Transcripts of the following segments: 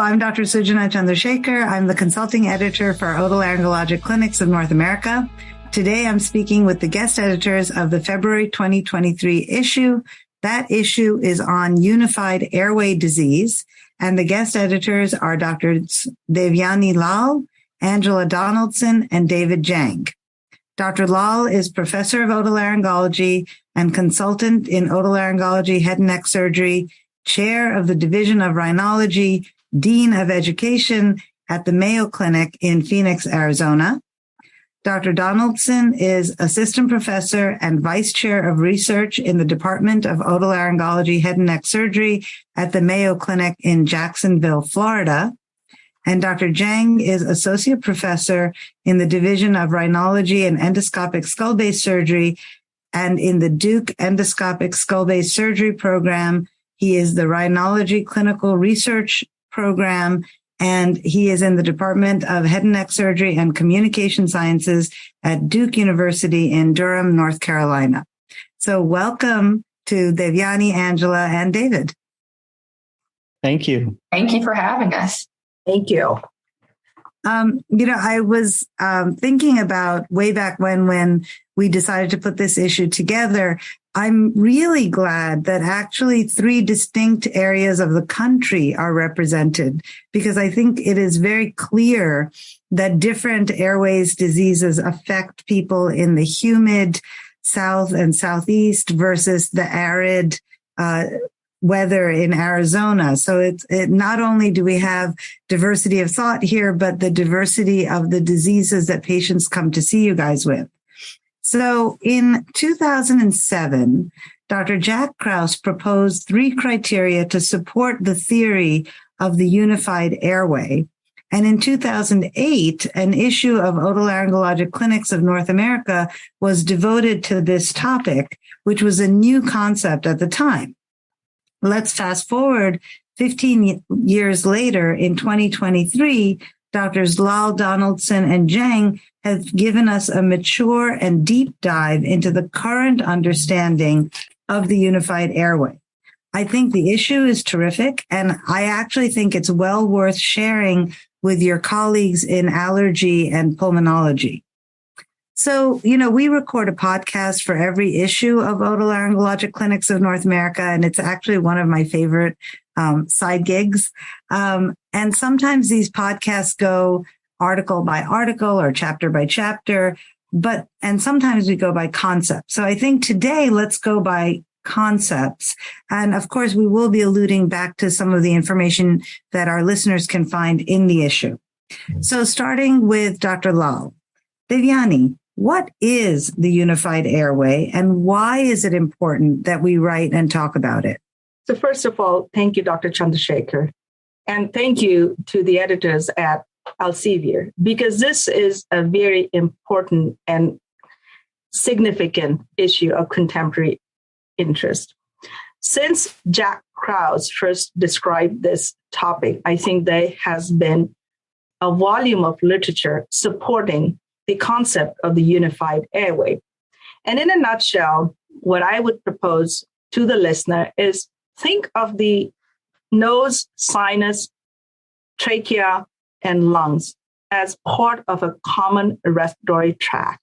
I'm Dr. Sujana Chandrasekhar. I'm the Consulting Editor for Otolaryngologic Clinics of North America. Today, I'm speaking with the guest editors of the February 2023 issue. That issue is on unified airway disease, and the guest editors are Drs. Devyani Lal, Angela Donaldson, and David Jang. Dr. Lal is professor of otolaryngology and consultant in otolaryngology, head and neck surgery, chair of the Division of Rhinology, dean of education at the Mayo Clinic in Phoenix, Arizona. Dr. Donaldson is assistant professor and vice chair of research in the Department of Otolaryngology, Head and Neck Surgery at the Mayo Clinic in Jacksonville, Florida. And Dr. Jang is associate professor in the Division of Rhinology and Endoscopic Skull-Base Surgery and in the Duke Endoscopic Skull-Base Surgery Program. He is the Rhinology Clinical Research Program, and he is in the Department of Head and Neck Surgery and Communication Sciences at Duke University in Durham, North Carolina. So welcome to Devyani, Angela, and David. Thank you. Thank you for having us. Thank you. I was thinking about way back when we decided to put this issue together. I'm really glad that actually 3 distinct areas of the country are represented, because I think it is very clear that different airways diseases affect people in the humid south and southeast versus the arid weather in Arizona. So it not only do we have diversity of thought here, but the diversity of the diseases that patients come to see you guys with. So in 2007, Dr. Jack Krause proposed 3 criteria to support the theory of the unified airway. And in 2008, an issue of Otolaryngologic Clinics of North America was devoted to this topic, which was a new concept at the time. Let's fast forward 15 years later in 2023, Drs. Lal, Donaldson, and Jang have given us a mature and deep dive into the current understanding of the unified airway. I think the issue is terrific, and I actually think it's well worth sharing with your colleagues in allergy and pulmonology. So, we record a podcast for every issue of Otolaryngologic Clinics of North America, and it's actually one of my favorite side gigs. And sometimes these podcasts go article by article or chapter by chapter, and sometimes we go by concept. So I think today let's go by concepts. And of course, we will be alluding back to some of the information that our listeners can find in the issue. So starting with Dr. Lal. Devyani, what is the unified airway and why is it important that we write and talk about it? So first of all, thank you, Dr. Chandrasekhar. And thank you to the editors at Elsevier, because this is a very important and significant issue of contemporary interest. Since Jack Krause first described this topic, I think there has been a volume of literature supporting the concept of the unified airway. And in a nutshell, what I would propose to the listener is think of the nose, sinus, trachea, and lungs as part of a common respiratory tract.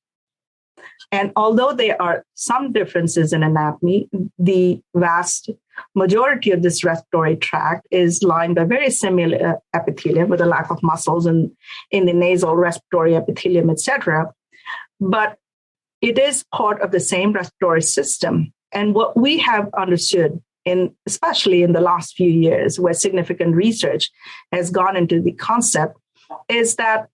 And although there are some differences in anatomy, the vast majority of this respiratory tract is lined by very similar epithelium with a lack of muscles in the nasal respiratory epithelium, etc. But it is part of the same respiratory system. And what we have understood, especially in the last few years, where significant research has gone into the concept, is that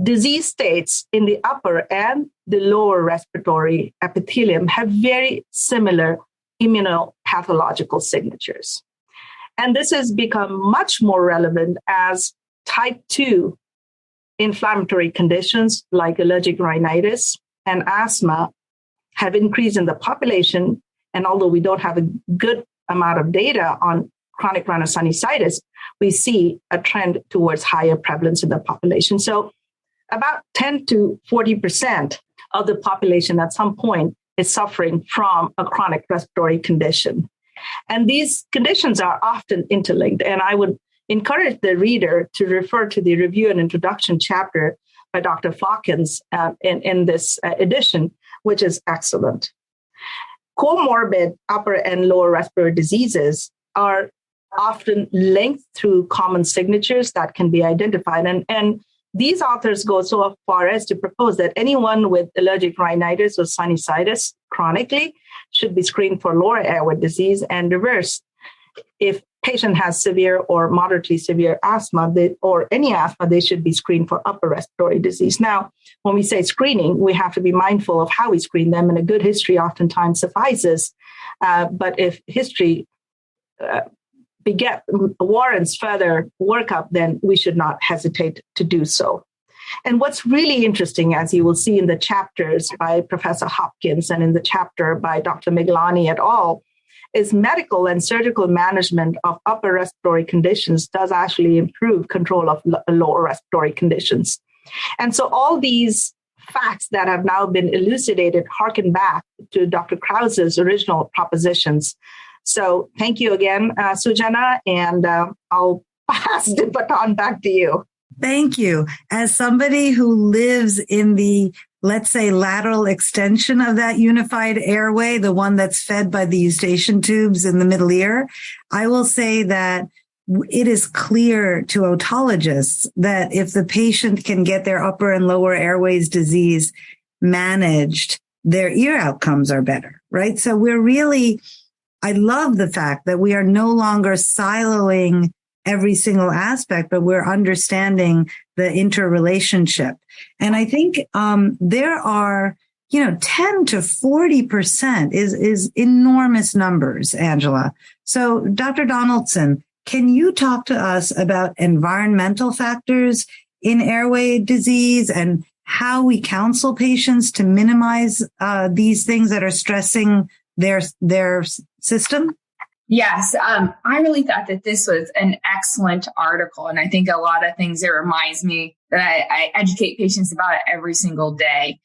disease states in the upper and the lower respiratory epithelium have very similar immunopathological signatures. And this has become much more relevant as type 2 inflammatory conditions like allergic rhinitis and asthma have increased in the population. And although we don't have a good amount of data on chronic rhinosinusitis, we see a trend towards higher prevalence in the population. So about 10 to 40% of the population at some point is suffering from a chronic respiratory condition. And these conditions are often interlinked. And I would encourage the reader to refer to the review and introduction chapter by Dr. Falkins in this edition, which is excellent. Comorbid upper and lower respiratory diseases are often linked through common signatures that can be identified. And these authors go so far as to propose that anyone with allergic rhinitis or sinusitis chronically should be screened for lower airway disease, and reverse. If patient has severe or moderately severe asthma or any asthma, they should be screened for upper respiratory disease. Now, when we say screening, we have to be mindful of how we screen them, and a good history oftentimes suffices. But if history warrants further workup, then we should not hesitate to do so. And what's really interesting, as you will see in the chapters by Professor Hopkins and in the chapter by Dr. Miglani et al., is medical and surgical management of upper respiratory conditions does actually improve control of lower respiratory conditions. And so all these facts that have now been elucidated harken back to Dr. Krause's original propositions. So thank you again, Sujana, and I'll pass the baton back to you. Thank you. As somebody who lives in the, let's say, lateral extension of that unified airway, the one that's fed by the eustachian tubes in the middle ear, I will say that it is clear to otologists that if the patient can get their upper and lower airways disease managed, their ear outcomes are better, right? So I love the fact that we are no longer siloing every single aspect, but we're understanding the interrelationship. And I think there are, 10 to 40% is enormous numbers, Angela. So Dr. Donaldson, can you talk to us about environmental factors in airway disease and how we counsel patients to minimize these things that are stressing their system? Yes, I really thought that this was an excellent article. And I think a lot of things it reminds me that I educate patients about it every single day.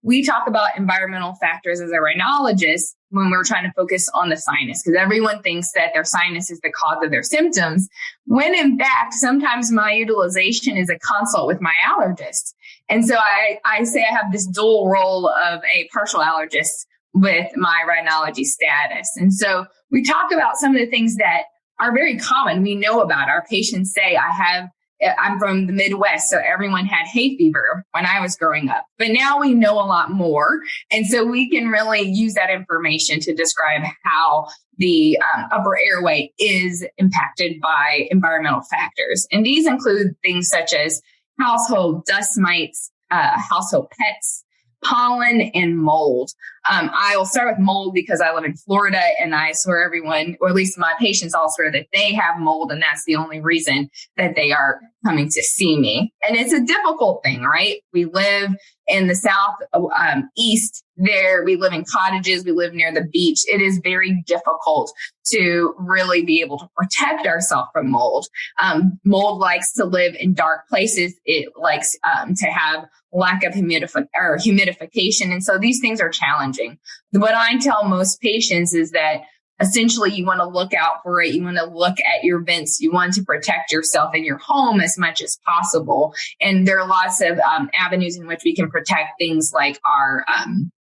We talk about environmental factors as a rhinologist when we're trying to focus on the sinus, because everyone thinks that their sinus is the cause of their symptoms, when in fact, sometimes my utilization is a consult with my allergist. And so I say I have this dual role of a partial allergist with my rhinology status. And so we talk about some of the things that are very common. We know about. Our patients say, I'm from the Midwest, so everyone had hay fever when I was growing up. But now we know a lot more. And so we can really use that information to describe how the upper airway is impacted by environmental factors. And these include things such as household dust mites, household pets, pollen, and mold. I will start with mold because I live in Florida, and I swear everyone, or at least my patients all swear that they have mold, and that's the only reason that they are coming to see me. And it's a difficult thing, right? We live in the South East there. We live in cottages. We live near the beach. It is very difficult to really be able to protect ourselves from mold. Mold likes to live in dark places. It likes to have lack of humidification. And so these things are challenging. What I tell most patients is that essentially you want to look out for it. You want to look at your vents. You want to protect yourself in your home as much as possible. And there are lots of avenues in which we can protect things like our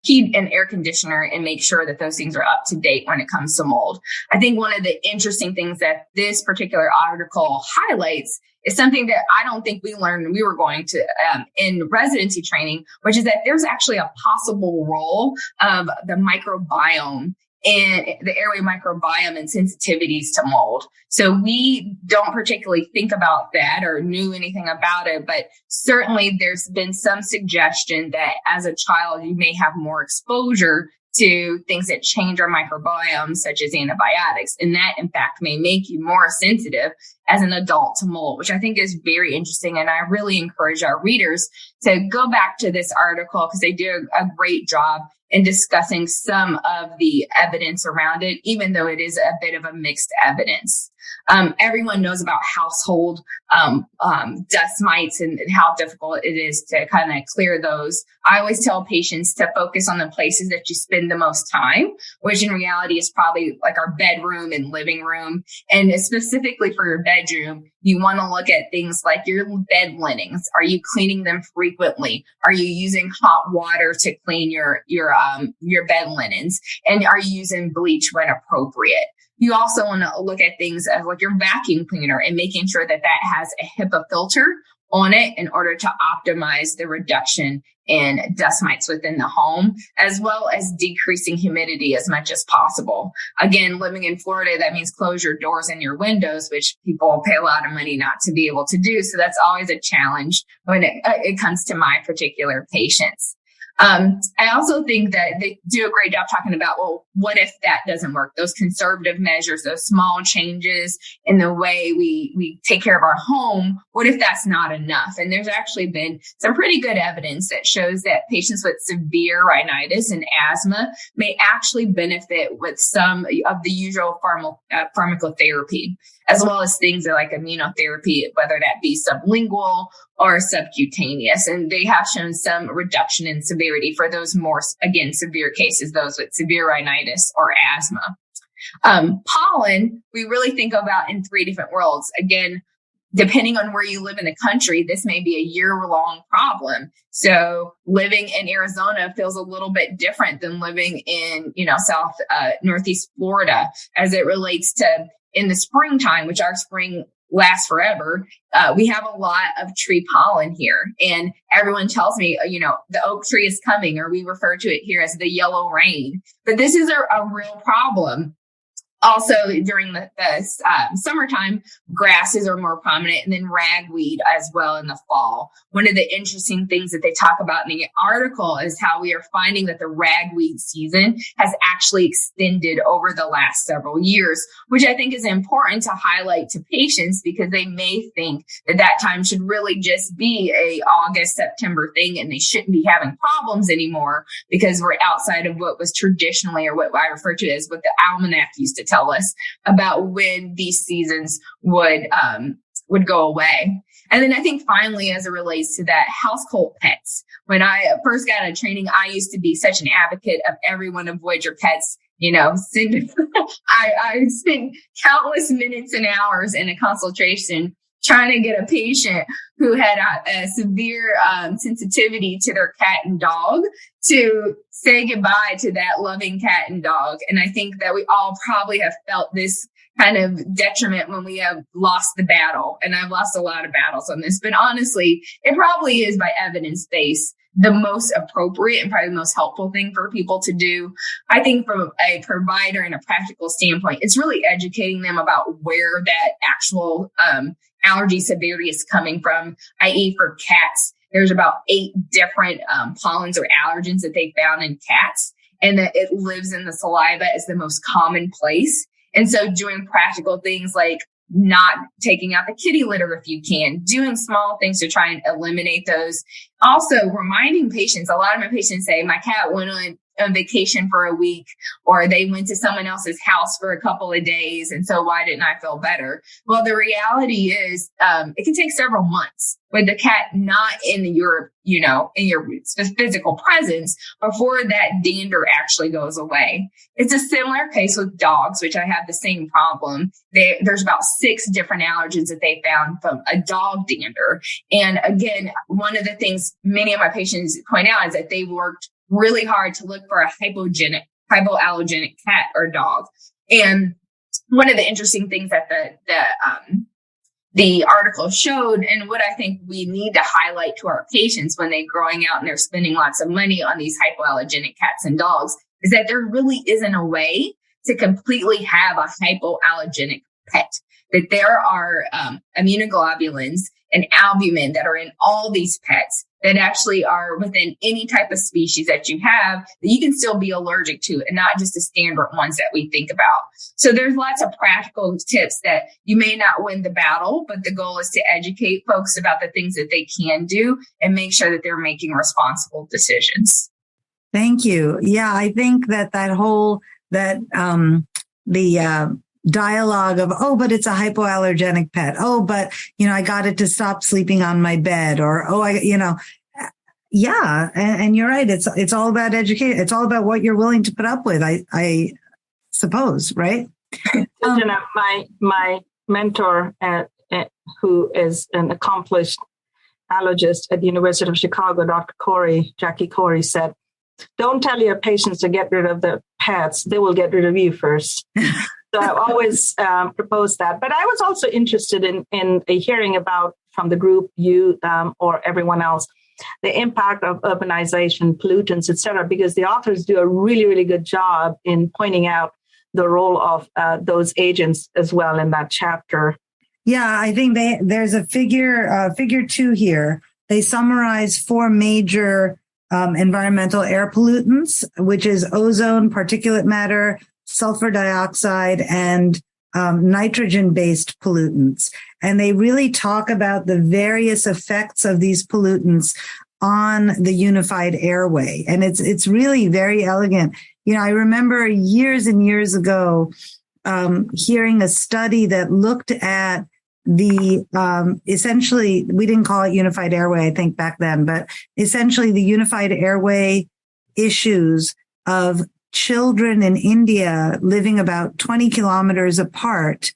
heat and air conditioner and make sure that those things are up to date when it comes to mold. I think one of the interesting things that this particular article highlights is something that I don't think we learned when we were going to in residency training, which is that there's actually a possible role of the microbiome and the airway microbiome and sensitivities to mold. So we don't particularly think about that or knew anything about it, but certainly there's been some suggestion that as a child, you may have more exposure to things that change our microbiome, such as antibiotics. And that, in fact, may make you more sensitive as an adult to mold, which I think is very interesting. And I really encourage our readers to go back to this article because they do a great job and discussing some of the evidence around it, even though it is a bit of a mixed evidence. Everyone knows about household dust mites and how difficult it is to kind of clear those. I always tell patients to focus on the places that you spend the most time, which in reality is probably like our bedroom and living room. And specifically for your bedroom, you want to look at things like your bed linens. Are you cleaning them frequently? Are you using hot water to clean your bed linens? And are you using bleach when appropriate? You also want to look at things as like your vacuum cleaner and making sure that that has a HEPA filter on it in order to optimize the reduction in dust mites within the home, as well as decreasing humidity as much as possible. Again, living in Florida, that means close your doors and your windows, which people pay a lot of money not to be able to do. So that's always a challenge when it comes to my particular patients. I also think that they do a great job talking about, well, what if that doesn't work? Those conservative measures, those small changes in the way we take care of our home. What if that's not enough? And there's actually been some pretty good evidence that shows that patients with severe rhinitis and asthma may actually benefit with some of the usual pharmacotherapy, as well as things like immunotherapy, whether that be sublingual or subcutaneous. And they have shown some reduction in severity for those more, again, severe cases, those with severe rhinitis or asthma. Pollen, we really think about in three different worlds. Again, depending on where you live in the country, this may be a year-long problem. So living in Arizona feels a little bit different than living in, Northeast Florida as it relates to in the springtime, which our spring lasts forever. We have a lot of tree pollen here, and everyone tells me, the oak tree is coming, or we refer to it here as the yellow rain. But this is a real problem. Also, during the summertime, grasses are more prominent, and then ragweed as well in the fall. One of the interesting things that they talk about in the article is how we are finding that the ragweed season has actually extended over the last several years, which I think is important to highlight to patients because they may think that time should really just be a August, September thing, and they shouldn't be having problems anymore because we're outside of what was traditionally, or what I refer to as what the almanac used to tell us about when these seasons would go away. And then I think finally, as it relates to that, household pets. When I first got out of training, I used to be such an advocate of everyone avoid your pets. I spent countless minutes and hours in a consultation trying to get a patient who had a severe sensitivity to their cat and dog to say goodbye to that loving cat and dog. And I think that we all probably have felt this kind of detriment when we have lost the battle. And I've lost a lot of battles on this, but honestly, it probably is by evidence-based the most appropriate and probably the most helpful thing for people to do. I think from a provider and a practical standpoint, it's really educating them about where that actual allergy severity is coming from, i.e. for cats. There's about 8 different pollens or allergens that they found in cats, and that it lives in the saliva as the most common place. And so doing practical things like not taking out the kitty litter if you can, doing small things to try and eliminate those. Also reminding patients, a lot of my patients say, my cat went on vacation for a week, or they went to someone else's house for a couple of days. And so why didn't I feel better? Well, the reality is, it can take several months with the cat not in your physical presence before that dander actually goes away. It's a similar case with dogs, which I have the same problem. There's about 6 different allergens that they found from a dog dander. And again, one of the things many of my patients point out is that they worked really hard to look for a hypoallergenic cat or dog. And one of the interesting things that the article showed, and what I think we need to highlight to our patients when they're growing out and they're spending lots of money on these hypoallergenic cats and dogs, is that there really isn't a way to completely have a hypoallergenic pet. That there are immunoglobulins and albumin that are in all these pets that actually are within any type of species that you have that you can still be allergic to, and not just the standard ones that we think about. So there's lots of practical tips that you may not win the battle, but the goal is to educate folks about the things that they can do and make sure that they're making responsible decisions. Thank you. Yeah, I think that the dialogue of, oh, but it's a hypoallergenic pet. Oh, but, I got it to stop sleeping on my bed, or, yeah. And you're right. It's all about education. It's all about what you're willing to put up with, I suppose, right? My mentor, who is an accomplished allergist at the University of Chicago, Jackie Corey, said, don't tell your patients to get rid of the pets. They will get rid of you first. So I always propose that. But I was also interested in hearing about from the group, you or everyone else, the impact of urbanization, pollutants, et cetera, because the authors do a really, really good job in pointing out the role of those agents as well in that chapter. Yeah, I think there's a figure 2 here. They summarize 4 major environmental air pollutants, which is ozone, particulate matter, sulfur dioxide, and nitrogen-based pollutants. And they really talk about the various effects of these pollutants on the unified airway. And it's really very elegant. I remember years and years ago hearing a study that looked at the essentially, we didn't call it unified airway, I think, back then, but essentially the unified airway issues of children in India living about 20 kilometers apart,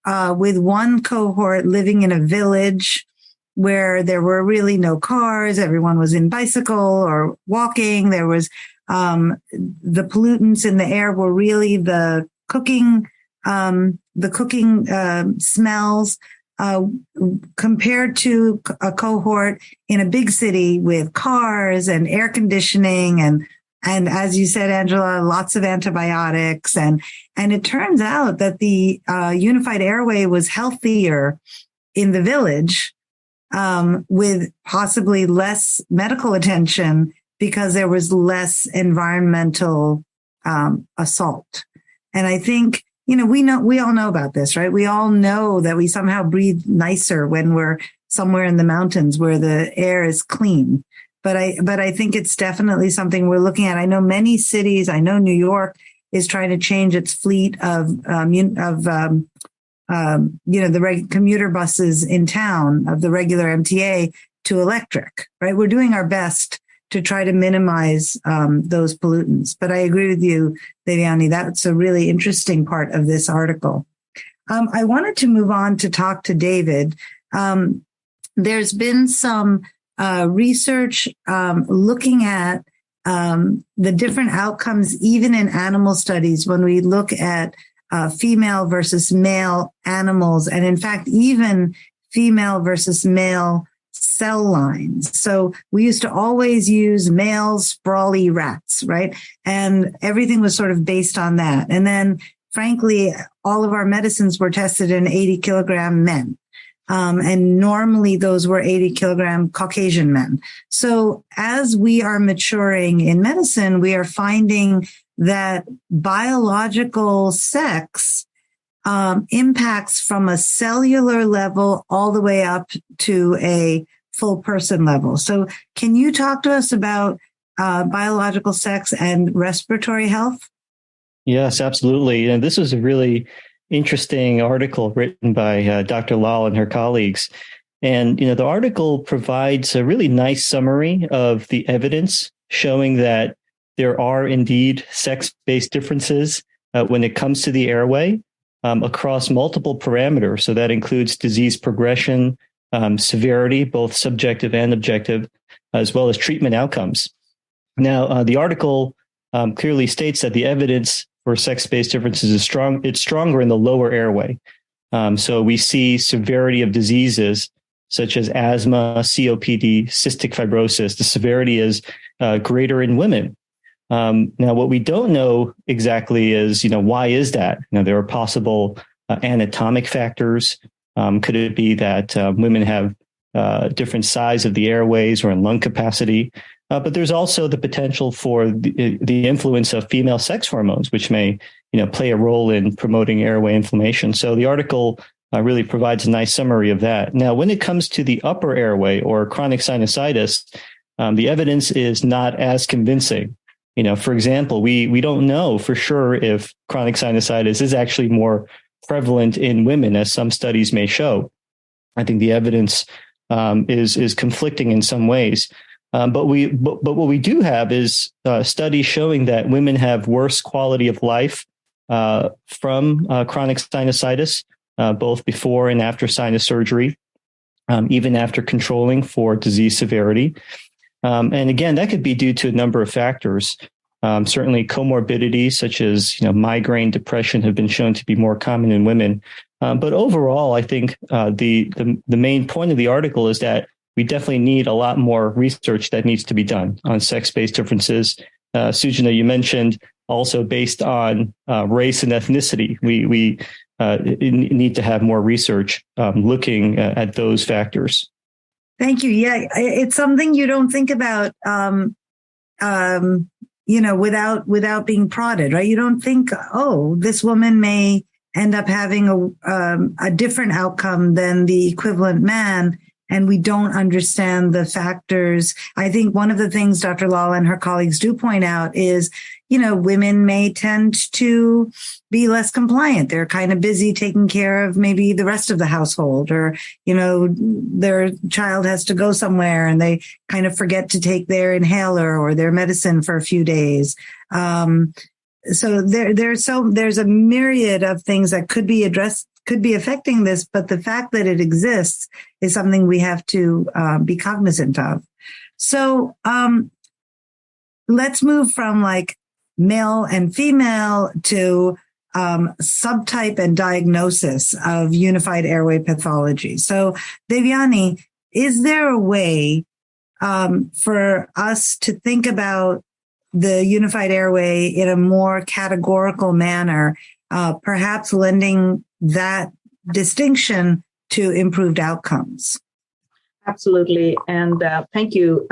with one cohort living in a village where there were really no cars. Everyone was in bicycle or walking. There was the pollutants in the air were really the cooking smells, compared to a cohort in a big city with cars and air conditioning and as you said, Angela, lots of antibiotics. And it turns out that the unified airway was healthier in the village, with possibly less medical attention because there was less environmental assault. And I think, we all know about this, right? We all know that we somehow breathe nicer when we're somewhere in the mountains where the air is clean. But I think it's definitely something we're looking at. I know many cities. I know New York is trying to change its fleet of the commuter buses in town, of the regular MTA, to electric. Right? We're doing our best to try to minimize those pollutants. But I agree with you, Devyani. That's a really interesting part of this article. I wanted to move on to talk to David. There's been some research looking at the different outcomes, even in animal studies, when we look at female versus male animals, and in fact, even female versus male cell lines. So we used to always use male sprawly rats, right? And everything was sort of based on that. And then, frankly, all of our medicines were tested in 80 kilogram men. And normally those were 80 kilogram Caucasian men. So as we are maturing in medicine, we are finding that biological sex impacts from a cellular level all the way up to a full person level. So can you talk to us about biological sex and respiratory health? Yes, absolutely. And this was a really interesting article written by Dr. Lal and her colleagues. And, the article provides a really nice summary of the evidence showing that there are indeed sex-based differences when it comes to the airway across multiple parameters. So that includes disease progression, severity, both subjective and objective, as well as treatment outcomes. Now, the article clearly states that the evidence for sex-based differences is strong. It's stronger in the lower airway. So we see severity of diseases such as asthma, COPD, cystic fibrosis. The severity is greater in women. Now, what we don't know exactly is, why is that? There are possible anatomic factors. Could it be that women have different size of the airways or in lung capacity? But there's also the potential for the influence of female sex hormones, which may, play a role in promoting airway inflammation. So the article really provides a nice summary of that. Now, when it comes to the upper airway or chronic sinusitis, the evidence is not as convincing. For example, we don't know for sure if chronic sinusitis is actually more prevalent in women, as some studies may show. I think the evidence is conflicting in some ways. But what we do have is studies showing that women have worse quality of life from chronic sinusitis, both before and after sinus surgery, even after controlling for disease severity. And again, that could be due to a number of factors. Certainly comorbidities such as migraine, depression have been shown to be more common in women. But overall, I think the main point of the article is that we definitely need a lot more research that needs to be done on sex-based differences. Sujana, you mentioned also based on race and ethnicity. We need to have more research looking at those factors. Thank you. Yeah, it's something you don't think about, without being prodded, right? You don't think, oh, this woman may end up having a different outcome than the equivalent man. And we don't understand the factors. I think one of the things Dr. Lal and her colleagues do point out is, women may tend to be less compliant. They're kind of busy taking care of maybe the rest of the household, or, their child has to go somewhere and they kind of forget to take their inhaler or their medicine for a few days. So there's a myriad of things that could be addressed, could be affecting this, but the fact that it exists is something we have to be cognizant of. So let's move from male and female to subtype and diagnosis of unified airway pathology. So Devyani, is there a way for us to think about the unified airway in a more categorical manner, perhaps lending that distinction to improved outcomes? Absolutely. And thank you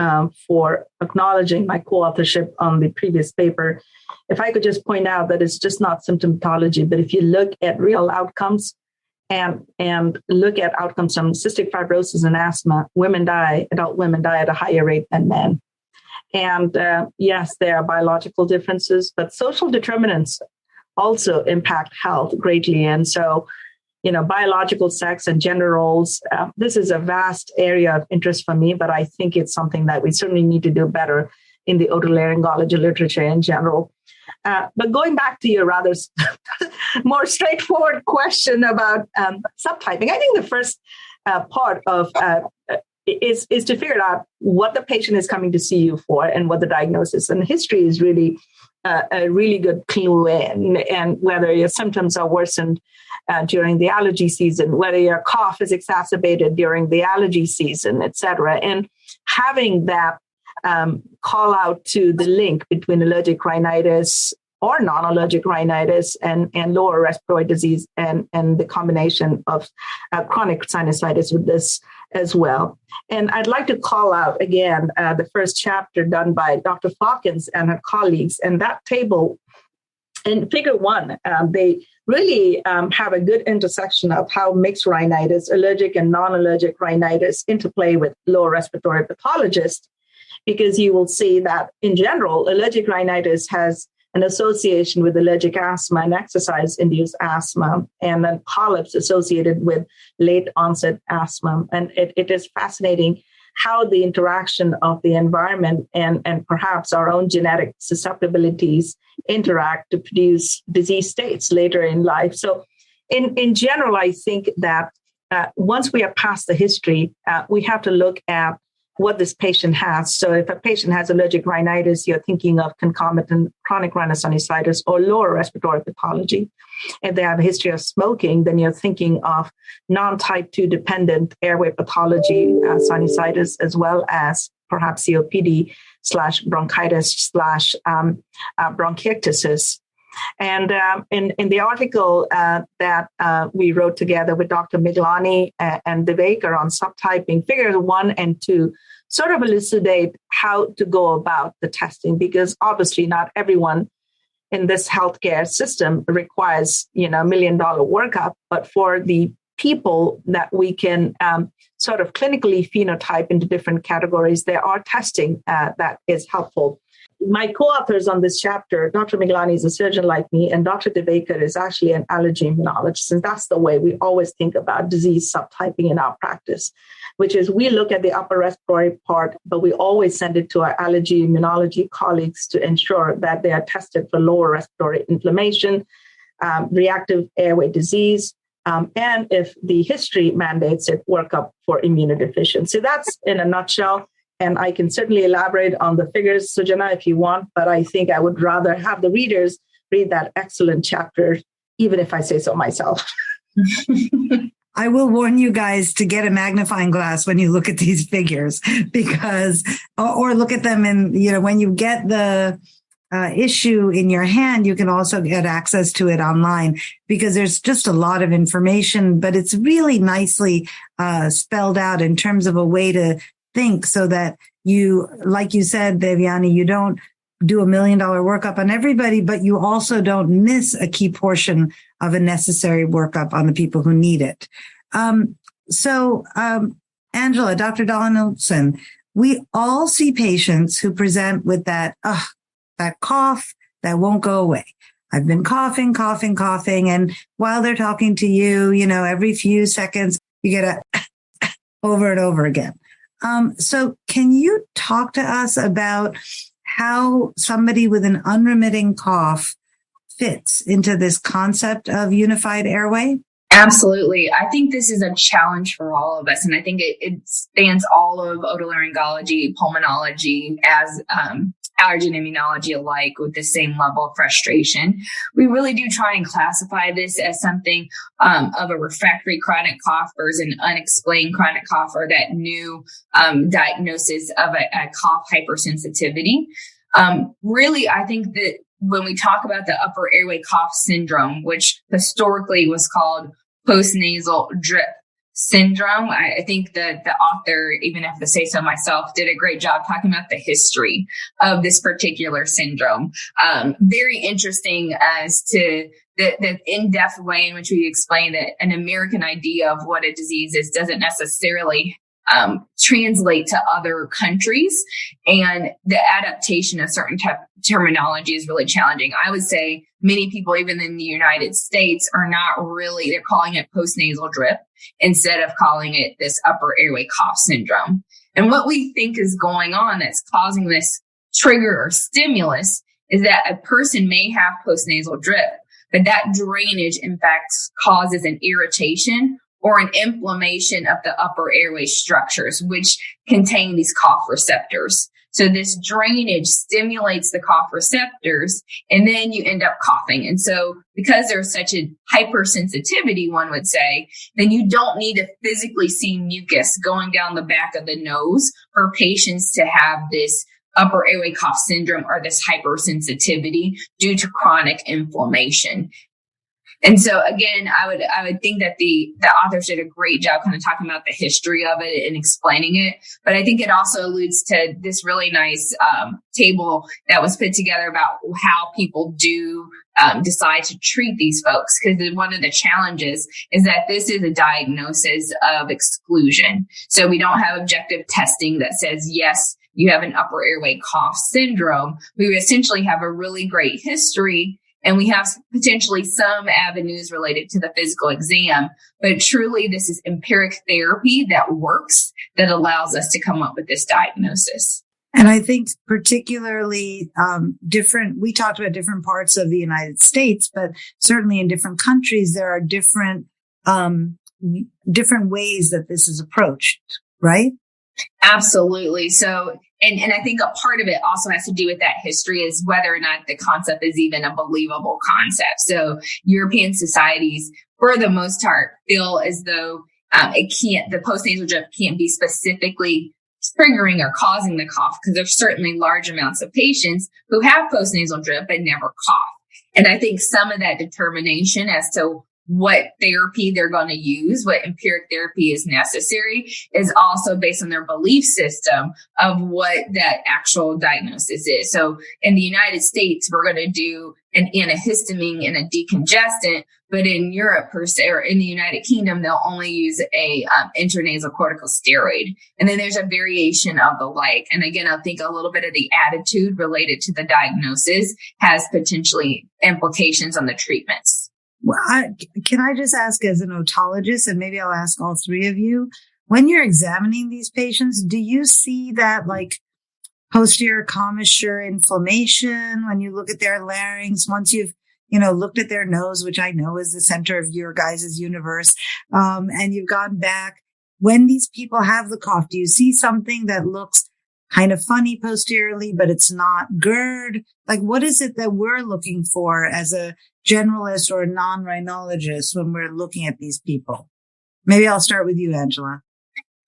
for acknowledging my co-authorship on the previous paper. If I could just point out that it's just not symptomatology, but if you look at real outcomes and look at outcomes from cystic fibrosis and asthma, adult women die at a higher rate than men. And yes, there are biological differences, but social determinants also impact health greatly. And so, biological sex and gender roles, this is a vast area of interest for me, but I think it's something that we certainly need to do better in the otolaryngology literature in general. But going back to your rather more straightforward question about subtyping, I think the first part of is to figure out what the patient is coming to see you for and what the diagnosis. And history is really a really good clue in, and whether your symptoms are worsened during the allergy season, whether your cough is exacerbated during the allergy season, et cetera. And having that call out to the link between allergic rhinitis or non-allergic rhinitis and lower respiratory disease and the combination of chronic sinusitis with this as well. And I'd like to call out again the first chapter done by Dr. Hawkins and her colleagues. And that table in figure 1, they really have a good intersection of how mixed rhinitis, allergic and non-allergic rhinitis interplay with lower respiratory pathologists, because you will see that in general, allergic rhinitis has an association with allergic asthma and exercise-induced asthma, and then polyps associated with late onset asthma. And it is fascinating how the interaction of the environment and perhaps our own genetic susceptibilities interact to produce disease states later in life. So in general, I think that once we are past the history, we have to look at what this patient has. So if a patient has allergic rhinitis, you're thinking of concomitant chronic rhinosinusitis or lower respiratory pathology. If they have a history of smoking, then you're thinking of non-type 2 dependent airway pathology, sinusitis, as well as perhaps COPD/bronchitis/bronchiectasis. And in the article that we wrote together with Dr. Miglani and Devekar on subtyping, figures 1 and 2 sort of elucidate how to go about the testing, because obviously not everyone in this healthcare system requires, $1 million workup, but for the people that we can sort of clinically phenotype into different categories, there are testing that is helpful. my co-authors on this chapter, Dr. Miglani is a surgeon like me, and Dr. Devekar is actually an allergy immunologist. And that's the way we always think about disease subtyping in our practice, which is we look at the upper respiratory part, but we always send it to our allergy immunology colleagues to ensure that they are tested for lower respiratory inflammation, reactive airway disease, and if the history mandates it, workup for immunodeficiency. That's in a nutshell. And I can certainly elaborate on the figures, Sujana, if you want, but I think I would rather have the readers read that excellent chapter, even if I say so myself. I will warn you guys to get a magnifying glass when you look at these figures, because, or look at them in, when you get the issue in your hand, you can also get access to it online, because there's just a lot of information, but it's really nicely spelled out in terms of a way to think, so that you, like you said, Devyani, you don't do $1 million workup on everybody, but you also don't miss a key portion of a necessary workup on the people who need it. Angela, Dr. Donaldson, we all see patients who present with that cough that won't go away. I've been coughing. And while they're talking to you, every few seconds, you get a over and over again. So can you talk to us about how somebody with an unremitting cough fits into this concept of unified airway? Absolutely. I think this is a challenge for all of us. And I think it spans all of otolaryngology, pulmonology, as allergy and immunology alike, with the same level of frustration. We really do try and classify this as something of a refractory chronic cough versus an unexplained chronic cough, or that new diagnosis of a cough hypersensitivity. Really, I think that when we talk about the upper airway cough syndrome, which historically was called postnasal drip syndrome, I think that the author, even if I have to say so myself, did a great job talking about the history of this particular syndrome. Very interesting as to the in-depth way in which we explain that an American idea of what a disease is doesn't necessarily translate to other countries, and the adaptation of certain terminology is really challenging. I would say many people, even in the United States, are not really, they're calling it postnasal drip instead of calling it this upper airway cough syndrome. And what we think is going on that's causing this trigger or stimulus is that a person may have postnasal drip, but that drainage, in fact, causes an irritation or an inflammation of the upper airway structures, which contain these cough receptors. So this drainage stimulates the cough receptors, and then you end up coughing. And so because there's such a hypersensitivity, one would say, then you don't need to physically see mucus going down the back of the nose for patients to have this upper airway cough syndrome or this hypersensitivity due to chronic inflammation. And so again, I would think that the authors did a great job kind of talking about the history of it and explaining it. But I think it also alludes to this really nice table that was put together about how people do decide to treat these folks. Because one of the challenges is that this is a diagnosis of exclusion. So we don't have objective testing that says, yes, you have an upper airway cough syndrome. We essentially have a really great history, and we have potentially some avenues related to the physical exam, but truly this is empiric therapy that works, that allows us to come up with this diagnosis. And I think particularly we talked about different parts of the United States, but certainly in different countries, there are different ways that this is approached, right? Absolutely. So, and I think a part of it also has to do with that history, is whether or not the concept is even a believable concept. So European societies, for the most part, feel as though the postnasal drip can't be specifically triggering or causing the cough, because there's certainly large amounts of patients who have postnasal drip but never cough. And I think some of that determination as to what therapy they're going to use, what empiric therapy is necessary, is also based on their belief system of what that actual diagnosis is. So in the United States, we're going to do an antihistamine and a decongestant, but in Europe per se, or in the United Kingdom, they'll only use a intranasal corticosteroid. And then there's a variation of the like. And again, I think a little bit of the attitude related to the diagnosis has potentially implications on the treatments. Well, can I just ask, as an otologist, and maybe I'll ask all three of you, when you're examining these patients, do you see that like posterior commissure inflammation when you look at their larynx, once you've, looked at their nose, which I know is the center of your guys' universe, and you've gone back, when these people have the cough, do you see something that looks kind of funny posteriorly, but it's not GERD? Like, what is it that we're looking for as a generalist or a non-rhinologist when we're looking at these people? Maybe I'll start with you, Angela.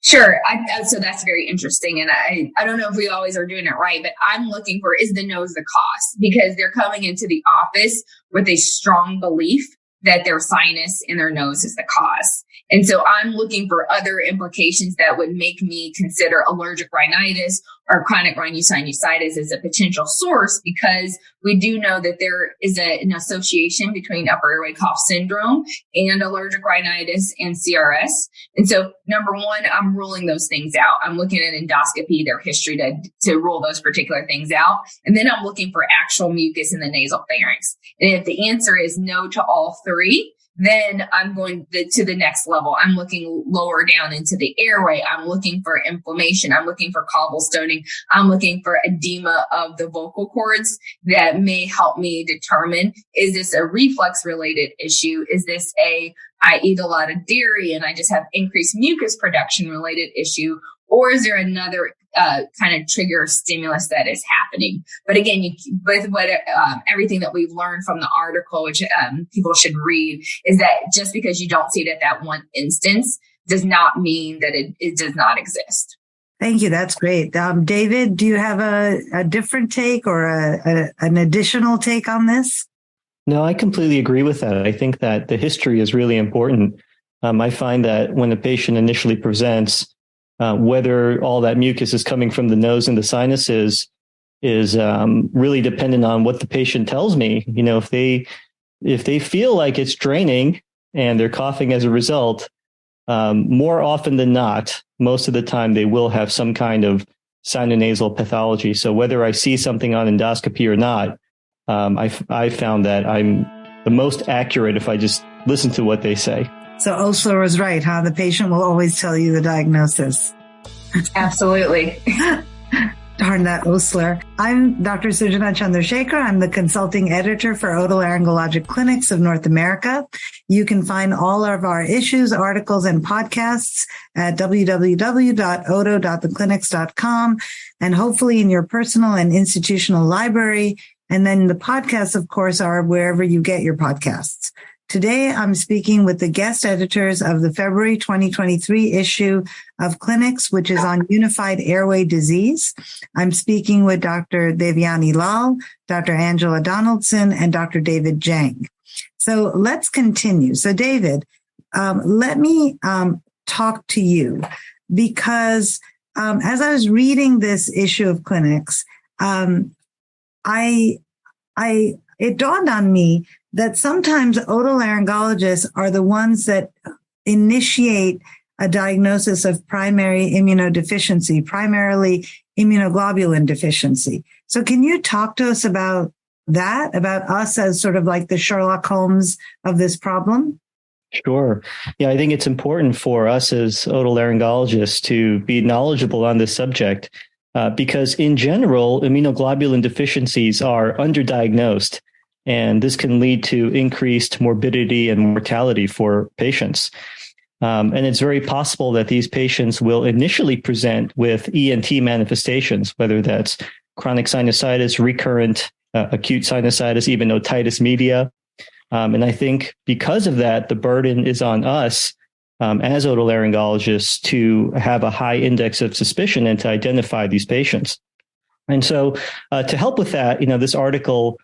Sure. So that's very interesting. And I don't know if we always are doing it right, but I'm looking for, is the nose the cause? Because they're coming into the office with a strong belief that their sinus in their nose is the cause. And so I'm looking for other implications that would make me consider allergic rhinitis or chronic rhinosinusitis as a potential source, because we do know that there is an association between upper airway cough syndrome and allergic rhinitis and CRS. And so number one, I'm ruling those things out. I'm looking at endoscopy, their history to rule those particular things out. And then I'm looking for actual mucus in the nasal pharynx. And if the answer is no to all three, then I'm going to the next level. I'm looking lower down into the airway. I'm looking for inflammation. I'm looking for cobblestoning. I'm looking for edema of the vocal cords that may help me determine, is this a reflux related issue? Is this I eat a lot of dairy and I just have increased mucus production related issue? Or is there another kind of trigger stimulus that is happening? But again, with what everything that we've learned from the article, which people should read, is that just because you don't see it at that one instance does not mean that it does not exist. Thank you. That's great. David, do you have a different take or an additional take on this? No, I completely agree with that. I think that the history is really important. I find that when a patient initially presents, whether all that mucus is coming from the nose and the sinuses is really dependent on what the patient tells me. If they feel like it's draining and they're coughing as a result, more often than not, most of the time they will have some kind of sinonasal pathology. So whether I see something on endoscopy or not, I found that I'm the most accurate if I just listen to what they say. So Osler was right, huh? The patient will always tell you the diagnosis. Absolutely. Darn that Osler. I'm Dr. Sujana Chandrasekhar. I'm the consulting editor for Otolaryngologic Clinics of North America. You can find all of our issues, articles, and podcasts at www.oto.theclinics.com, and hopefully in your personal and institutional library. And then the podcasts, of course, are wherever you get your podcasts. Today, I'm speaking with the guest editors of the February 2023 issue of Clinics, which is on unified airway disease. I'm speaking with Dr. Devyani Lal, Dr. Angela Donaldson, and Dr. David Jang. So let's continue. So David, let me talk to you, because as I was reading this issue of Clinics, it dawned on me that sometimes otolaryngologists are the ones that initiate a diagnosis of primary immunodeficiency, primarily immunoglobulin deficiency. So can you talk to us about that, about us as sort of like the Sherlock Holmes of this problem? Sure. Yeah, I think it's important for us as otolaryngologists to be knowledgeable on this subject because in general, immunoglobulin deficiencies are underdiagnosed. And this can lead to increased morbidity and mortality for patients. And it's very possible that these patients will initially present with ENT manifestations, whether that's chronic sinusitis, recurrent acute sinusitis, even otitis media. And I think because of that, the burden is on us as otolaryngologists to have a high index of suspicion and to identify these patients. And so to help with that, this article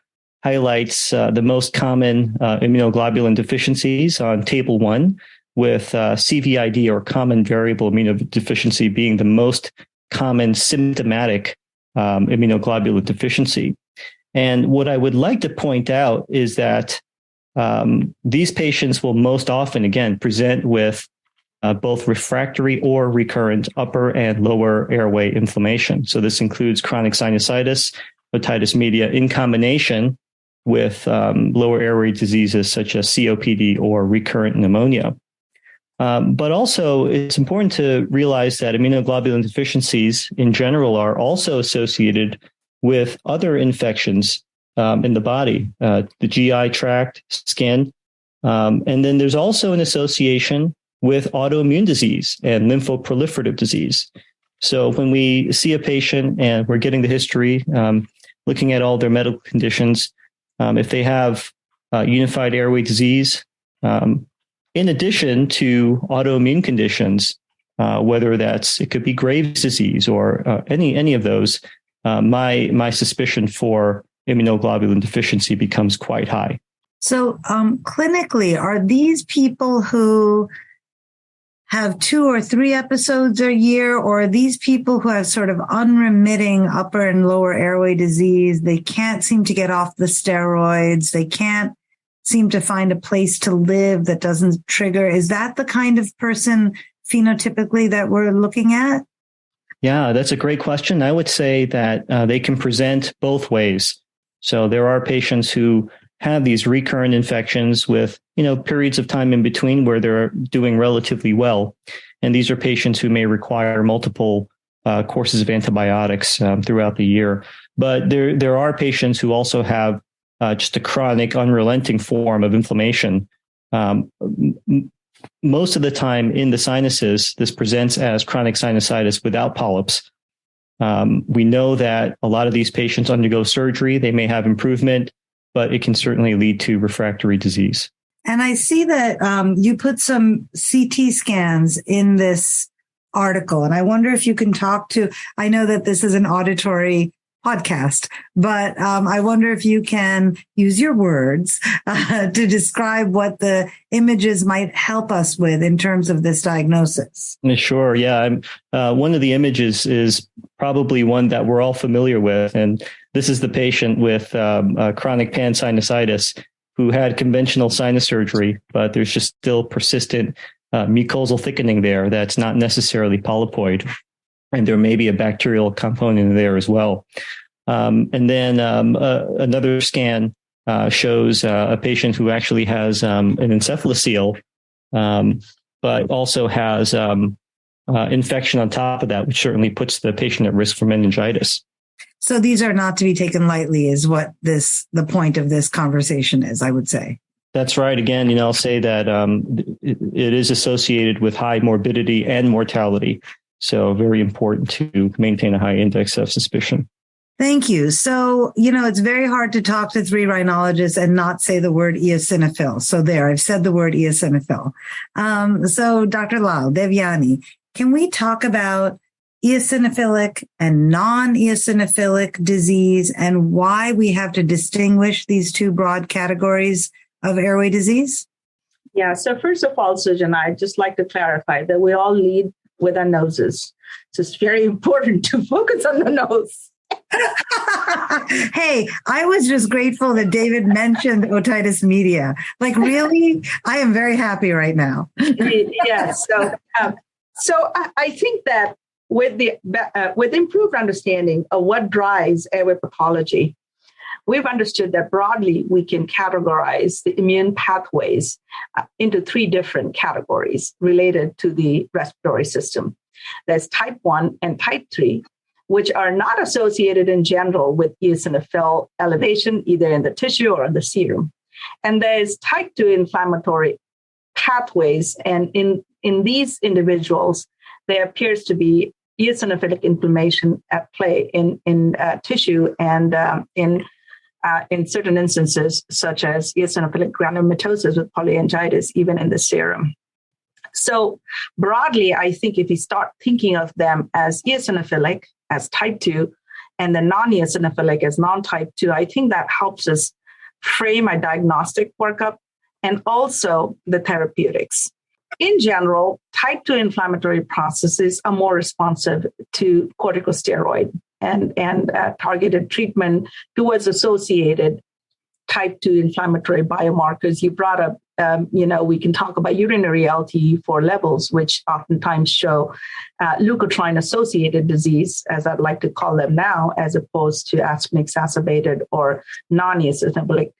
highlights the most common immunoglobulin deficiencies on table 1, with CVID, or common variable immunodeficiency, being the most common symptomatic immunoglobulin deficiency. And what I would like to point out is that these patients will most often, again, present with both refractory or recurrent upper and lower airway inflammation. So this includes chronic sinusitis, otitis media, in combination with lower airway diseases such as COPD or recurrent pneumonia. But also, it's important to realize that immunoglobulin deficiencies in general are also associated with other infections in the body, the GI tract, skin. And then there's also an association with autoimmune disease and lymphoproliferative disease. So when we see a patient and we're getting the history, looking at all their medical conditions, if they have unified airway disease, in addition to autoimmune conditions, whether it could be Graves' disease or any of those, my suspicion for immunoglobulin deficiency becomes quite high. So clinically, are these people who have 2 or 3 episodes a year, or are these people who have sort of unremitting upper and lower airway disease? They can't seem to get off the steroids. They can't seem to find a place to live that doesn't trigger. Is that the kind of person phenotypically that we're looking at? Yeah, that's a great question. I would say that they can present both ways. So there are patients who have these recurrent infections with, periods of time in between where they're doing relatively well. And these are patients who may require multiple courses of antibiotics throughout the year. But there are patients who also have just a chronic, unrelenting form of inflammation. Most of the time in the sinuses, this presents as chronic sinusitis without polyps. We know that a lot of these patients undergo surgery. They may have improvement, but it can certainly lead to refractory disease. And I see that you put some CT scans in this article, and I wonder if you can talk to, I know that this is an auditory podcast, but I wonder if you can use your words to describe what the images might help us with in terms of this diagnosis. Sure. Yeah. One of the images is probably one that we're all familiar with. And this is the patient with chronic pansinusitis who had conventional sinus surgery, but there's just still persistent mucosal thickening there that's not necessarily polypoid. And there may be a bacterial component there as well. And then another scan shows a patient who actually has an encephalocele, but also has infection on top of that, which certainly puts the patient at risk for meningitis. So these are not to be taken lightly is what the point of this conversation is, I would say. That's right. Again, I'll say that it is associated with high morbidity and mortality. So very important to maintain a high index of suspicion. Thank you. So, it's very hard to talk to 3 rhinologists and not say the word eosinophil. So there, I've said the word eosinophil. So Dr. Lal, Devyani, can we talk about eosinophilic and non-eosinophilic disease and why we have to distinguish these 2 broad categories of airway disease? Yeah. So first of all, Sujana, I'd just like to clarify that we all lead with our noses. So it's very important to focus on the nose. Hey, I was just grateful that David mentioned otitis media. Like, really, I am very happy right now. Yes. So I think that with improved understanding of what drives airway pathology, we've understood that broadly we can categorize the immune pathways into 3 different categories related to the respiratory system. There's type 1 and type 3, which are not associated in general with eosinophil elevation, either in the tissue or in the serum. And there's type 2 inflammatory pathways. And in these individuals, there appears to be eosinophilic inflammation at play in tissue and in certain instances, such as eosinophilic granulomatosis with polyangiitis, even in the serum. So broadly, I think if we start thinking of them as eosinophilic, as type 2, and the non-eosinophilic as non-type 2, I think that helps us frame my diagnostic workup, and also the therapeutics. In general, type 2 inflammatory processes are more responsive to corticosteroid and targeted treatment towards associated type 2 inflammatory biomarkers. You brought up, we can talk about urinary LTE4 levels, which oftentimes show leukotriene-associated disease, as I'd like to call them now, as opposed to aspirin-exacerbated or non-eosinophilic,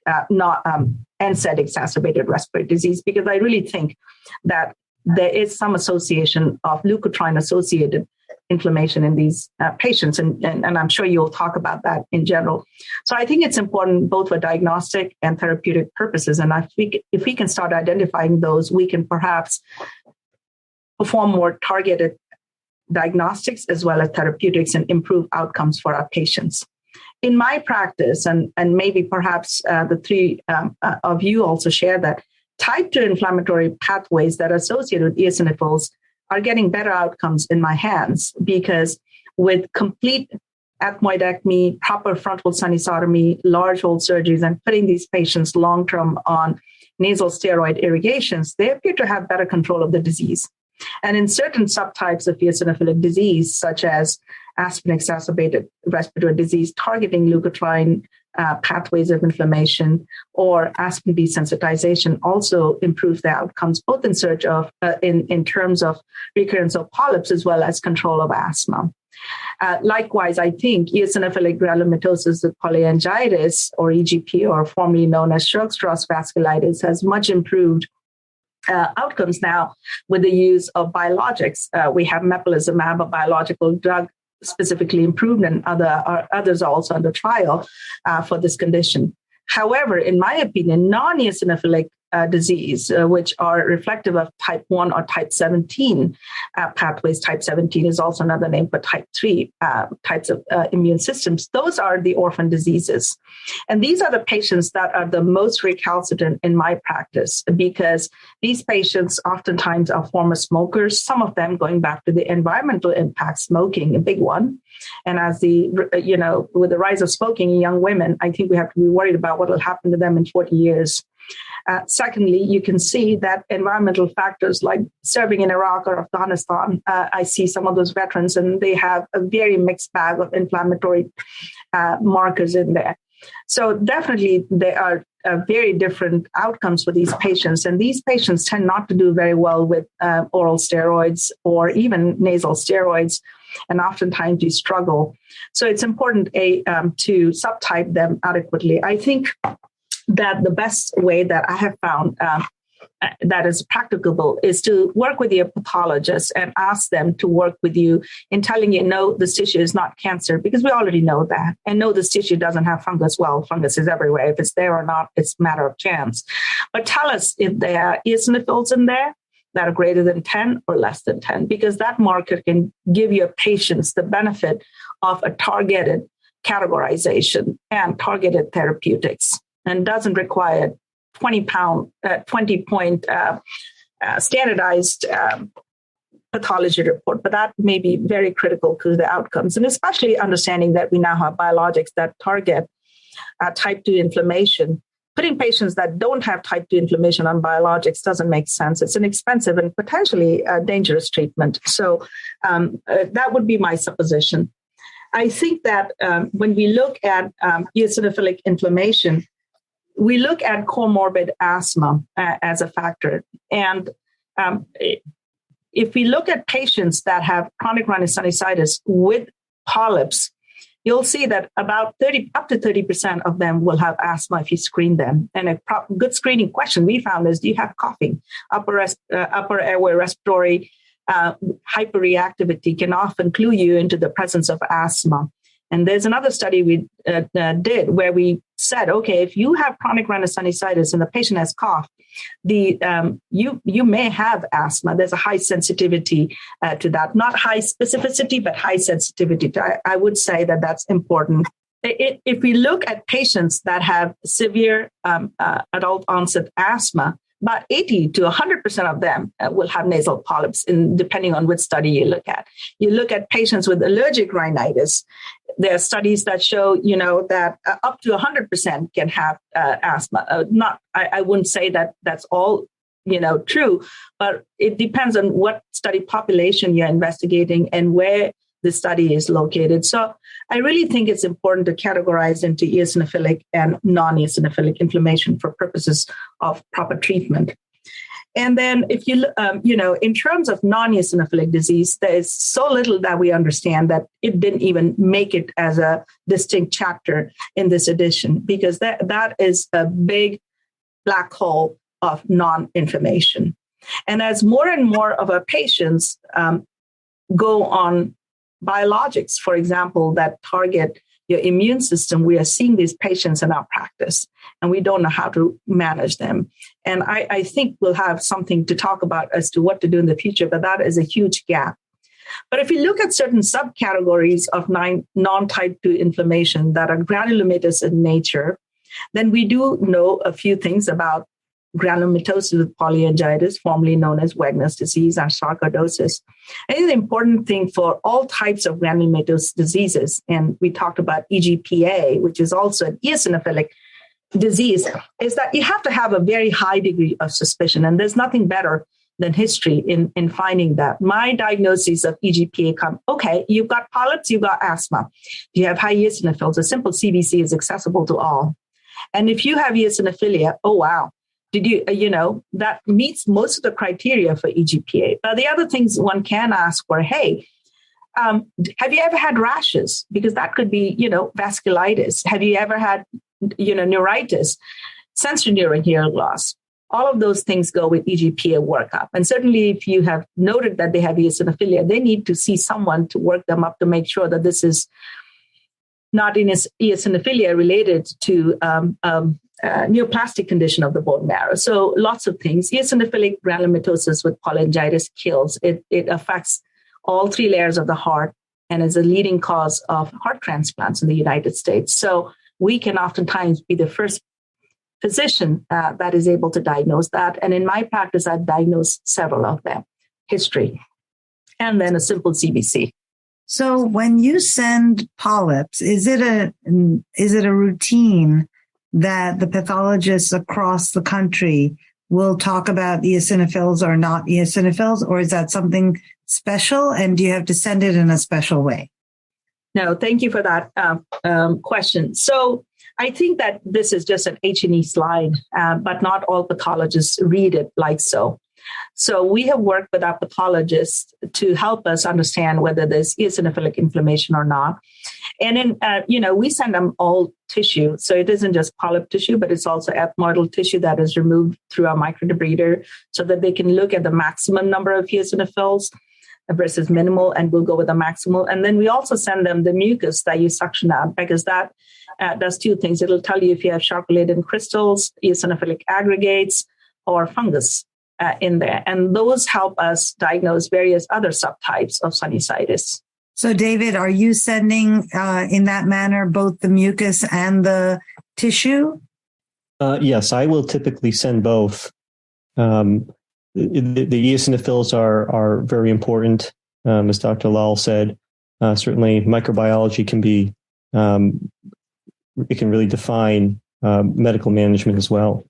NSAID-exacerbated respiratory disease, because I really think that there is some association of leukotriene-associated inflammation in these patients. And I'm sure you'll talk about that in general. So I think it's important both for diagnostic and therapeutic purposes. And if we can start identifying those, we can perhaps perform more targeted diagnostics as well as therapeutics and improve outcomes for our patients. In my practice, and maybe perhaps the three of you also share that, type 2 inflammatory pathways that are associated with eosinophils are getting better outcomes in my hands, because with complete ethmoidectomy, proper frontal sunisotomy, large hole surgeries, and putting these patients long-term on nasal steroid irrigations, they appear to have better control of the disease. And in certain subtypes of eosinophilic disease, such as aspirin-exacerbated respiratory disease, targeting leukotriene pathways of inflammation or aspirin desensitization also improves the outcomes, both in search of, in terms of recurrence of polyps as well as control of asthma. Likewise, I think eosinophilic granulomatosis with polyangiitis, or EGP, or formerly known as Churg-Strauss vasculitis, has much improved outcomes now with the use of biologics. We have mepolizumab, a biological drug specifically improved, and others are also under trial for this condition. However, in my opinion, non-eosinophilic disease, which are reflective of type 1 or type 17 pathways. Type 17 is also another name for type 3 types of immune systems. Those are the orphan diseases. And these are the patients that are the most recalcitrant in my practice, because these patients oftentimes are former smokers, some of them going back to the environmental impact, smoking, a big one. And as with the rise of smoking in young women, I think we have to be worried about what will happen to them in 40 years. Secondly, you can see that environmental factors like serving in Iraq or Afghanistan, I see some of those veterans, and they have a very mixed bag of inflammatory markers in there. So definitely there are very different outcomes for these patients. And these patients tend not to do very well with oral steroids or even nasal steroids, and oftentimes you struggle. So it's important to subtype them adequately. I think that the best way that I have found that is practicable is to work with your pathologist and ask them to work with you in telling you, no, this tissue is not cancer, because we already know that. And no, this tissue doesn't have fungus. Well, fungus is everywhere. If it's there or not, it's a matter of chance. But tell us if there are eosinophils in there that are greater than 10 or less than 10, because that marker can give your patients the benefit of a targeted categorization and targeted therapeutics, and doesn't require 20-point standardized pathology report. But that may be very critical to the outcomes, and especially understanding that we now have biologics that target type 2 inflammation. Putting patients that don't have type 2 inflammation on biologics doesn't make sense. It's an expensive and potentially dangerous treatment. So that would be my supposition. I think that when we look at eosinophilic inflammation, we look at comorbid asthma as a factor. And if we look at patients that have chronic rhinosinusitis with polyps, you'll see that about up to 30% of them will have asthma if you screen them. And a good screening question we found is, do you have coughing? Upper airway respiratory hyperreactivity can often clue you into the presence of asthma. And there's another study we did where we said, okay, if you have chronic rhinosinusitis and the patient has cough, you may have asthma. There's a high sensitivity to that, not high specificity, but high sensitivity. I would say that that's important. If we look at patients that have severe adult onset asthma, about 80 to 100% of them will have nasal polyps, depending on which study you look at. You look at patients with allergic rhinitis. There are studies that show, that up to 100% can have asthma. I wouldn't say that that's all, true, but it depends on what study population you're investigating and where the study is located. So I really think it's important to categorize into eosinophilic and non-eosinophilic inflammation for purposes of proper treatment. And then if you, in terms of non-eosinophilic disease, there is so little that we understand that it didn't even make it as a distinct chapter in this edition, because that is a big black hole of non-inflammation. And as more and more of our patients go on biologics, for example, that target your immune system, we are seeing these patients in our practice, and we don't know how to manage them. And I think we'll have something to talk about as to what to do in the future, but that is a huge gap. But if you look at certain subcategories of non-type 2 inflammation that are granulomatous in nature, then we do know a few things about granulomatosis with polyangiitis, formerly known as Wegener's disease, and sarcoidosis. I think the important thing for all types of granulomatous diseases, and we talked about EGPA, which is also an eosinophilic disease, is that you have to have a very high degree of suspicion. And there's nothing better than history in finding that. My diagnosis of EGPA come, okay, you've got polyps, you've got asthma. You have high eosinophils. A simple CBC is accessible to all. And if you have eosinophilia, oh, wow. Did you, that meets most of the criteria for EGPA. But the other things one can ask for, hey, have you ever had rashes? Because that could be, vasculitis. Have you ever had, neuritis, sensorineural hearing loss? All of those things go with EGPA workup. And certainly if you have noted that they have eosinophilia, they need to see someone to work them up to make sure that this is not in eosinophilia related to neoplastic condition of the bone marrow. So lots of things. Eosinophilic granulomatosis with polyangiitis kills. It affects all three layers of the heart and is a leading cause of heart transplants in the United States. So we can oftentimes be the first physician that is able to diagnose that. And in my practice, I've diagnosed several of them, history, and then a simple CBC. So when you send polyps, is it a routine that the pathologists across the country will talk about eosinophils or not eosinophils, or is that something special? And do you have to send it in a special way? No, thank you for that question. So I think that this is just an H&E slide, but not all pathologists read it like so. So we have worked with our pathologists to help us understand whether there's eosinophilic inflammation or not. And then, we send them all tissue. So it isn't just polyp tissue, but it's also ethmoidal tissue that is removed through our microdebrider so that they can look at the maximum number of eosinophils versus minimal, and we'll go with the maximal. And then we also send them the mucus that you suction out, because that does two things. It'll tell you if you have shark-related crystals, eosinophilic aggregates, or fungus in there. And those help us diagnose various other subtypes of sinusitis. So, David, are you sending in that manner both the mucus and the tissue? Yes, I will typically send both. The eosinophils are very important, as Dr. Lal said. Certainly, microbiology can be, it can really define medical management as well.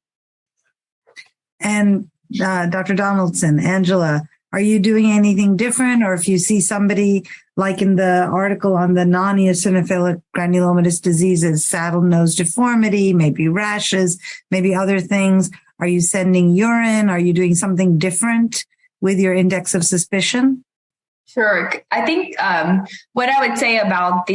And Dr. Donaldson, Angela, are you doing anything different? Or if you see somebody like in the article on the non-eosinophilic granulomatous diseases, saddle nose deformity, maybe rashes, maybe other things, are you sending urine? Are you doing something different with your index of suspicion? Sure. I think what I would say about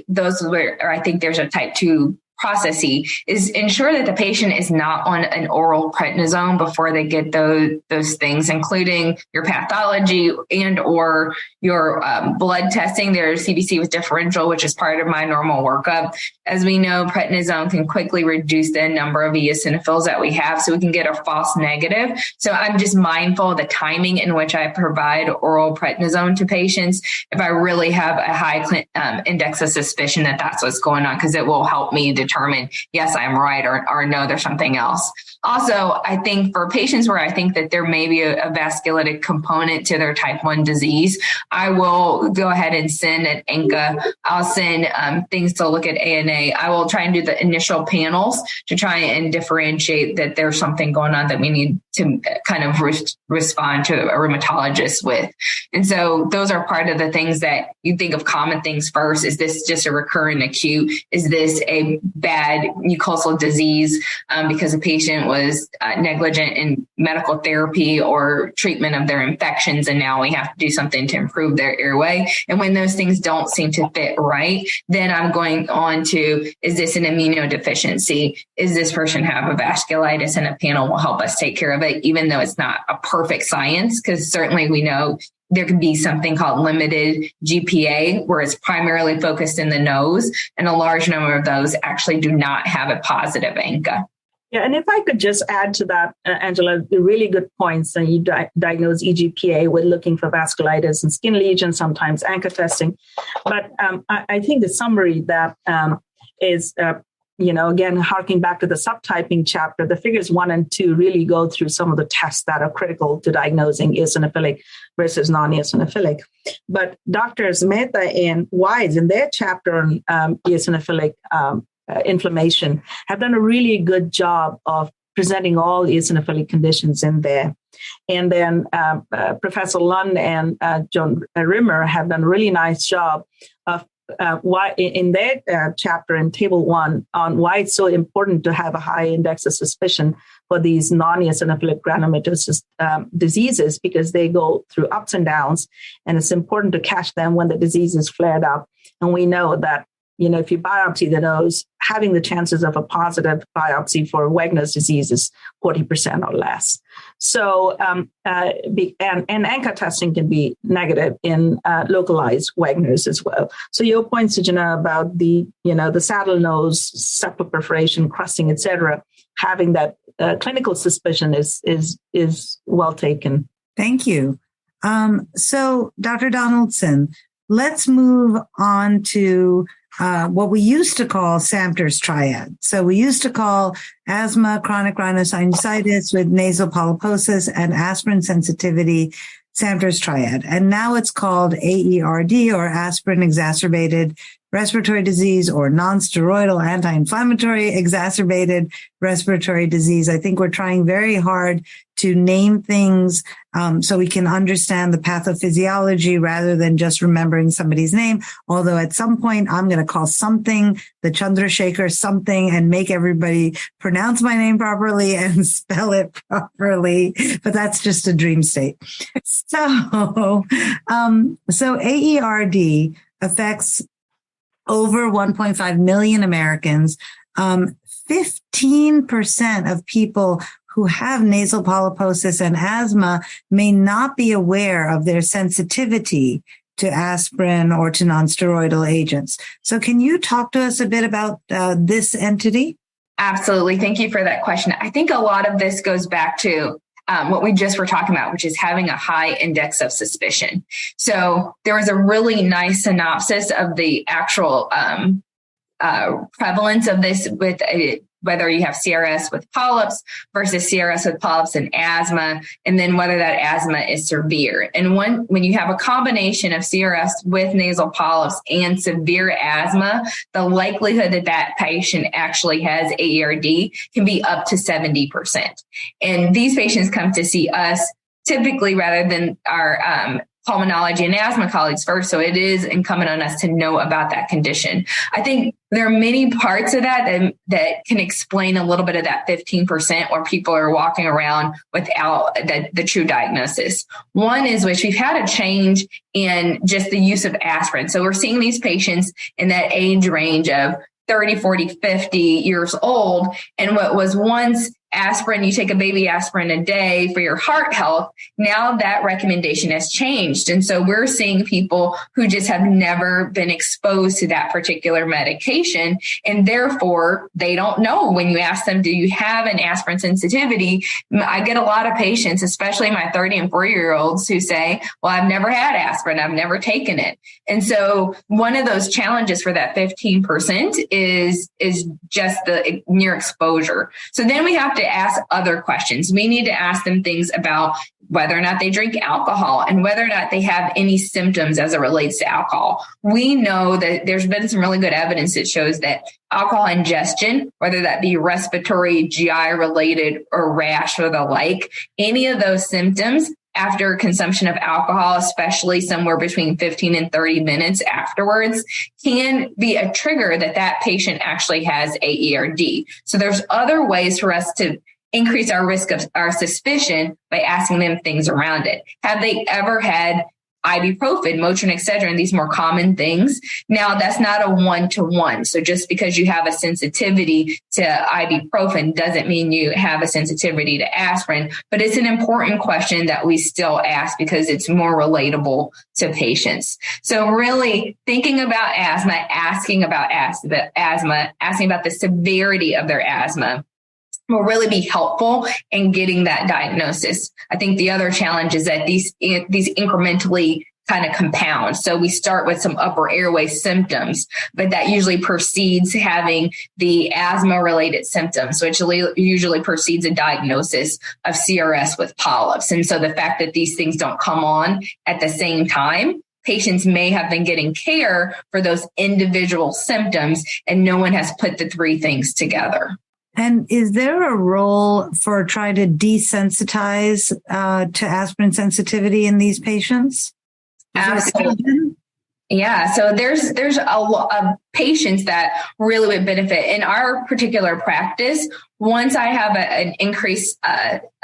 those where I think there's a type 2 processy is ensure that the patient is not on an oral prednisone before they get those things, including your pathology and or your blood testing. Their CBC was differential, which is part of my normal workup. As we know, prednisone can quickly reduce the number of eosinophils that we have, so we can get a false negative. So I'm just mindful of the timing in which I provide oral prednisone to patients if I really have a high index of suspicion that that's what's going on, because it will help me determine determine, yes, I'm right, or no, there's something else. Also, I think for patients where I think that there may be a vasculitic component to their type 1 disease, I will go ahead and send an ANCA. I'll send things to look at ANA. I will try and do the initial panels to try and differentiate that there's something going on that we need to kind of respond to a rheumatologist with. And so those are part of the things that you think of common things first. Is this just a recurrent acute? Is this a bad mucosal disease because a patient was negligent in medical therapy or treatment of their infections, and now we have to do something to improve their airway? And when those things don't seem to fit right, then I'm going on to, is this an immunodeficiency? Is this person have a vasculitis? And a panel will help us take care of it, even though it's not a perfect science, because certainly we know there can be something called limited GPA, where it's primarily focused in the nose, and a large number of those actually do not have a positive ANCA. Yeah, and if I could just add to that, Angela, really good points. And you diagnose EGPA with looking for vasculitis and skin lesions, sometimes ANCA testing. But I think the summary that is, again, harking back to the subtyping chapter, the figures 1 and 2 really go through some of the tests that are critical to diagnosing eosinophilic versus non-eosinophilic. But Drs. Mehta and Wise, in their chapter on eosinophilic inflammation, have done a really good job of presenting all eosinophilic conditions in there. And then Professor Lund and John Rimmer have done a really nice job of why in their chapter in table 1 on why it's so important to have a high index of suspicion for these non-eosinophilic granulomatosis diseases, because they go through ups and downs, and it's important to catch them when the disease is flared up. And we know that, if you biopsy the nose, having the chances of a positive biopsy for Wegener's disease is 40% or less. So, and ANCA testing can be negative in localized Wegener's as well. So your point, Sujana, about the saddle nose, septal perforation, crusting, etc., having that clinical suspicion is well taken. Thank you. So, Dr. Donaldson, let's move on to what we used to call Samter's triad. So we used to call asthma, chronic rhinosinusitis with nasal polyposis, and aspirin sensitivity Samter's triad. And now it's called AERD, or aspirin exacerbated respiratory disease, or non-steroidal anti-inflammatory exacerbated respiratory disease. I think we're trying very hard to name things so we can understand the pathophysiology rather than just remembering somebody's name. Although at some point I'm going to call something the Chandrasekhar something and make everybody pronounce my name properly and spell it properly. But that's just a dream state. So AERD affects over 1.5 million Americans. 15% of people who have nasal polyposis and asthma may not be aware of their sensitivity to aspirin or to nonsteroidal agents. So can you talk to us a bit about this entity? Absolutely. Thank you for that question. I think a lot of this goes back to what we just were talking about, which is having a high index of suspicion. So there was a really nice synopsis of the actual prevalence of this with whether you have CRS with polyps versus CRS with polyps and asthma, and then whether that asthma is severe. And when you have a combination of CRS with nasal polyps and severe asthma, the likelihood that that patient actually has AERD can be up to 70%. And these patients come to see us typically rather than our pulmonology and asthma colleagues first. So it is incumbent on us to know about that condition. I think there are many parts of that can explain a little bit of that 15% where people are walking around without the true diagnosis. One is which we've had a change in just the use of aspirin. So we're seeing these patients in that age range of 30, 40, 50 years old. And what was once aspirin, you take a baby aspirin a day for your heart health. Now that recommendation has changed. And so we're seeing people who just have never been exposed to that particular medication. And therefore, they don't know when you ask them, do you have an aspirin sensitivity? I get a lot of patients, especially my 30 and 40-year-olds, who say, well, I've never had aspirin. I've never taken it. And so one of those challenges for that 15% is just the near exposure. So then we have to ask other questions. We need to ask them things about whether or not they drink alcohol and whether or not they have any symptoms as it relates to alcohol. We know that there's been some really good evidence that shows that alcohol ingestion, whether that be respiratory, GI related, or rash or the like, any of those symptoms after consumption of alcohol, especially somewhere between 15 and 30 minutes afterwards, can be a trigger that patient actually has AERD. So there's other ways for us to increase our risk of our suspicion by asking them things around it. Have they ever had ibuprofen, Motrin, Excedrin, these more common things? Now, that's not a one-to-one. So just because you have a sensitivity to ibuprofen doesn't mean you have a sensitivity to aspirin, but it's an important question that we still ask because it's more relatable to patients. So really thinking about asthma, asking about the severity of their asthma will really be helpful in getting that diagnosis. I think the other challenge is that these incrementally kind of compound. So we start with some upper airway symptoms, but that usually precedes having the asthma related symptoms, which usually precedes a diagnosis of CRS with polyps. And so the fact that these things don't come on at the same time, patients may have been getting care for those individual symptoms, and no one has put the three things together. And is there a role for trying to desensitize to aspirin sensitivity in these patients? Absolutely. Yeah. So there's a lot of patients that really would benefit. In our particular practice, once I have an increased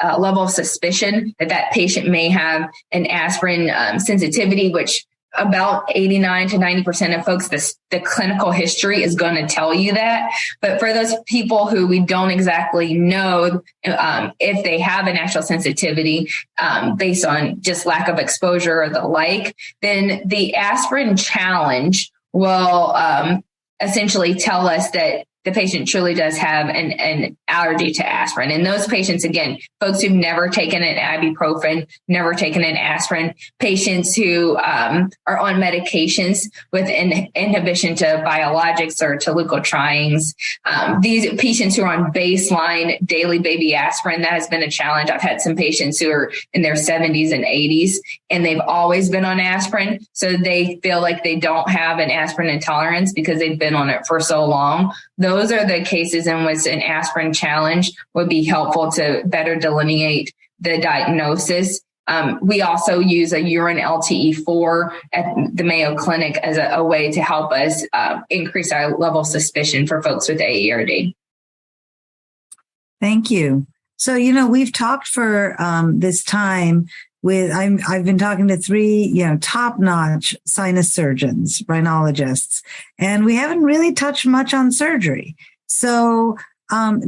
level of suspicion that patient may have an aspirin sensitivity, which about 89 to 90% of folks, the clinical history is going to tell you that. But for those people who we don't exactly know if they have an actual sensitivity based on just lack of exposure or the like, then the aspirin challenge will essentially tell us that the patient truly does have an allergy to aspirin. And those patients, again, folks who've never taken an ibuprofen, never taken an aspirin, patients who are on medications with inhibition to biologics or to leukotrienes, these patients who are on baseline daily baby aspirin, that has been a challenge. I've had some patients who are in their 70s and 80s, and they've always been on aspirin. So they feel like they don't have an aspirin intolerance because they've been on it for so long. Those are the cases in which an aspirin challenge would be helpful to better delineate the diagnosis. We also use a urine LTE4 at the Mayo Clinic as a way to help us increase our level of suspicion for folks with AERD. Thank you. So, we've talked for this time I've been talking to three, top-notch sinus surgeons, rhinologists, and we haven't really touched much on surgery. So,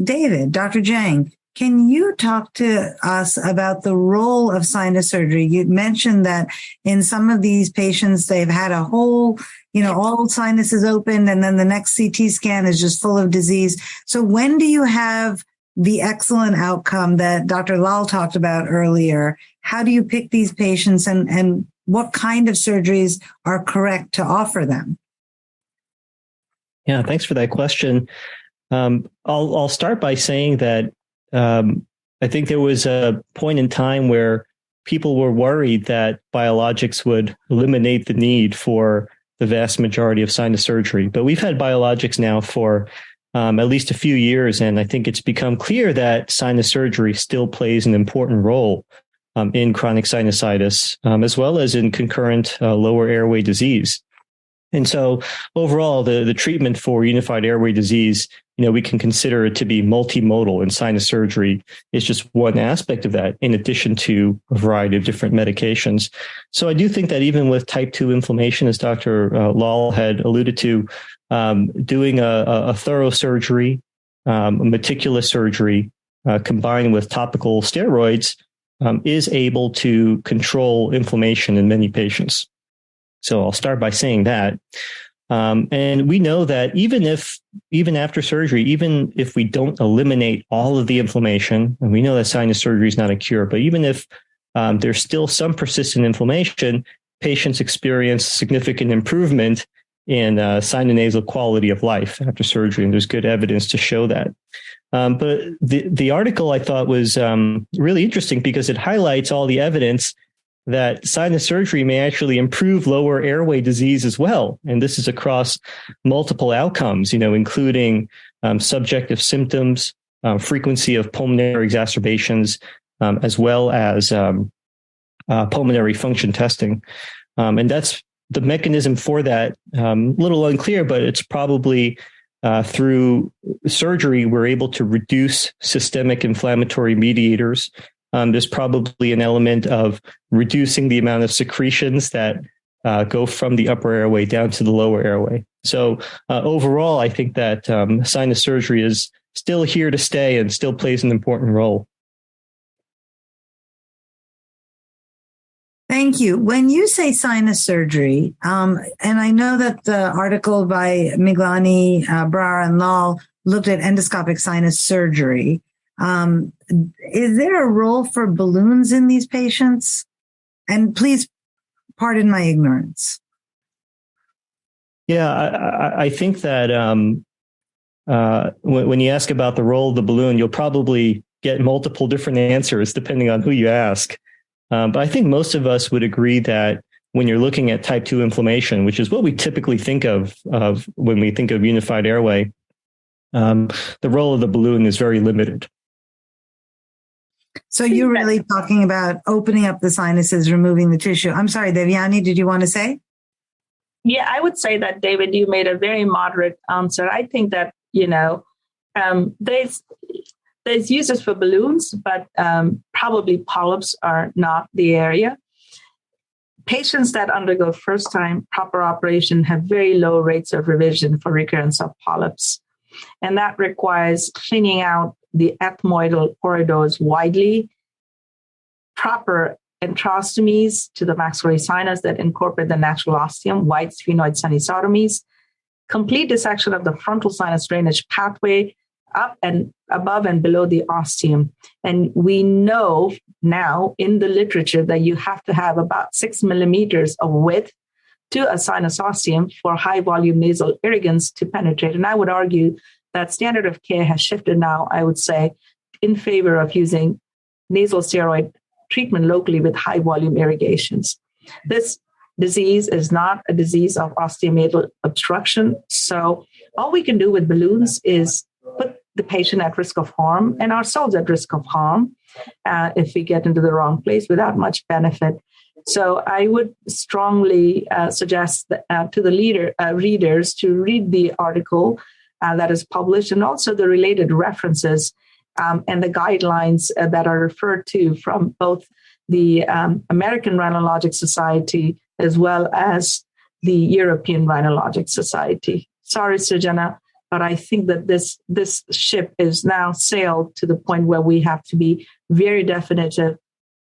David, Dr. Jang, can you talk to us about the role of sinus surgery? You mentioned that in some of these patients, they've had a whole, all sinuses open, and then the next CT scan is just full of disease. So when do you have the excellent outcome that Dr. Lal talked about earlier? How do you pick these patients, and what kind of surgeries are correct to offer them? Yeah, thanks for that question. I'll start by saying that I think there was a point in time where people were worried that biologics would eliminate the need for the vast majority of sinus surgery. But we've had biologics now for at least a few years, and I think it's become clear that sinus surgery still plays an important role in chronic sinusitis, as well as in concurrent lower airway disease. And so overall, the treatment for unified airway disease, we can consider it to be multimodal, and sinus surgery is just one aspect of that, in addition to a variety of different medications. So I do think that even with type 2 inflammation, as Dr. Lal had alluded to, doing a thorough surgery, a meticulous surgery, combined with topical steroids, is able to control inflammation in many patients. So I'll start by saying that. And we know that even after surgery, even if we don't eliminate all of the inflammation, and we know that sinus surgery is not a cure, but even if there's still some persistent inflammation, patients experience significant improvement in sinonasal quality of life after surgery, and there's good evidence to show that. But the article I thought was really interesting because it highlights all the evidence that sinus surgery may actually improve lower airway disease as well. And this is across multiple outcomes, including subjective symptoms, frequency of pulmonary exacerbations, as well as pulmonary function testing. And that's the mechanism for that. A little unclear, but it's probably through surgery, we're able to reduce systemic inflammatory mediators. There's probably an element of reducing the amount of secretions that go from the upper airway down to the lower airway. So overall, I think that sinus surgery is still here to stay and still plays an important role. Thank you. When you say sinus surgery, and I know that the article by Miglani, Brar, and Lal looked at endoscopic sinus surgery. Is there a role for balloons in these patients? And please pardon my ignorance. Yeah, I think that when you ask about the role of the balloon, you'll probably get multiple different answers depending on who you ask. But I think most of us would agree that when you're looking at type 2 inflammation, which is what we typically think of when we think of unified airway, the role of the balloon is very limited. So you're really talking about opening up the sinuses, removing the tissue. I'm sorry, Devyani, did you want to say? Yeah, I would say that, David, you made a very moderate answer. I think that, there's uses for balloons, but probably polyps are not the area. Patients that undergo first-time proper operation have very low rates of revision for recurrence of polyps. And that requires cleaning out the ethmoidal corridors widely, proper enterostomies to the maxillary sinus that incorporate the natural ostium, wide sphenoid sanisotomies, complete dissection of the frontal sinus drainage pathway up and above and below the ostium. And we know now in the literature that you have to have about 6 millimeters of width to a sinus ostium for high volume nasal irrigants to penetrate. And I would argue that standard of care has shifted now, I would say, in favor of using nasal steroid treatment locally with high volume irrigations. This disease is not a disease of osteometal obstruction. So all we can do with balloons is put the patient at risk of harm and ourselves at risk of harm if we get into the wrong place without much benefit. So I would strongly suggest to the readers to read the article that is published and also the related references and the guidelines that are referred to from both the American Rhinologic Society as well as the European Rhinologic Society. Sorry, Sujana, but I think that this ship is now sailed to the point where we have to be very definitive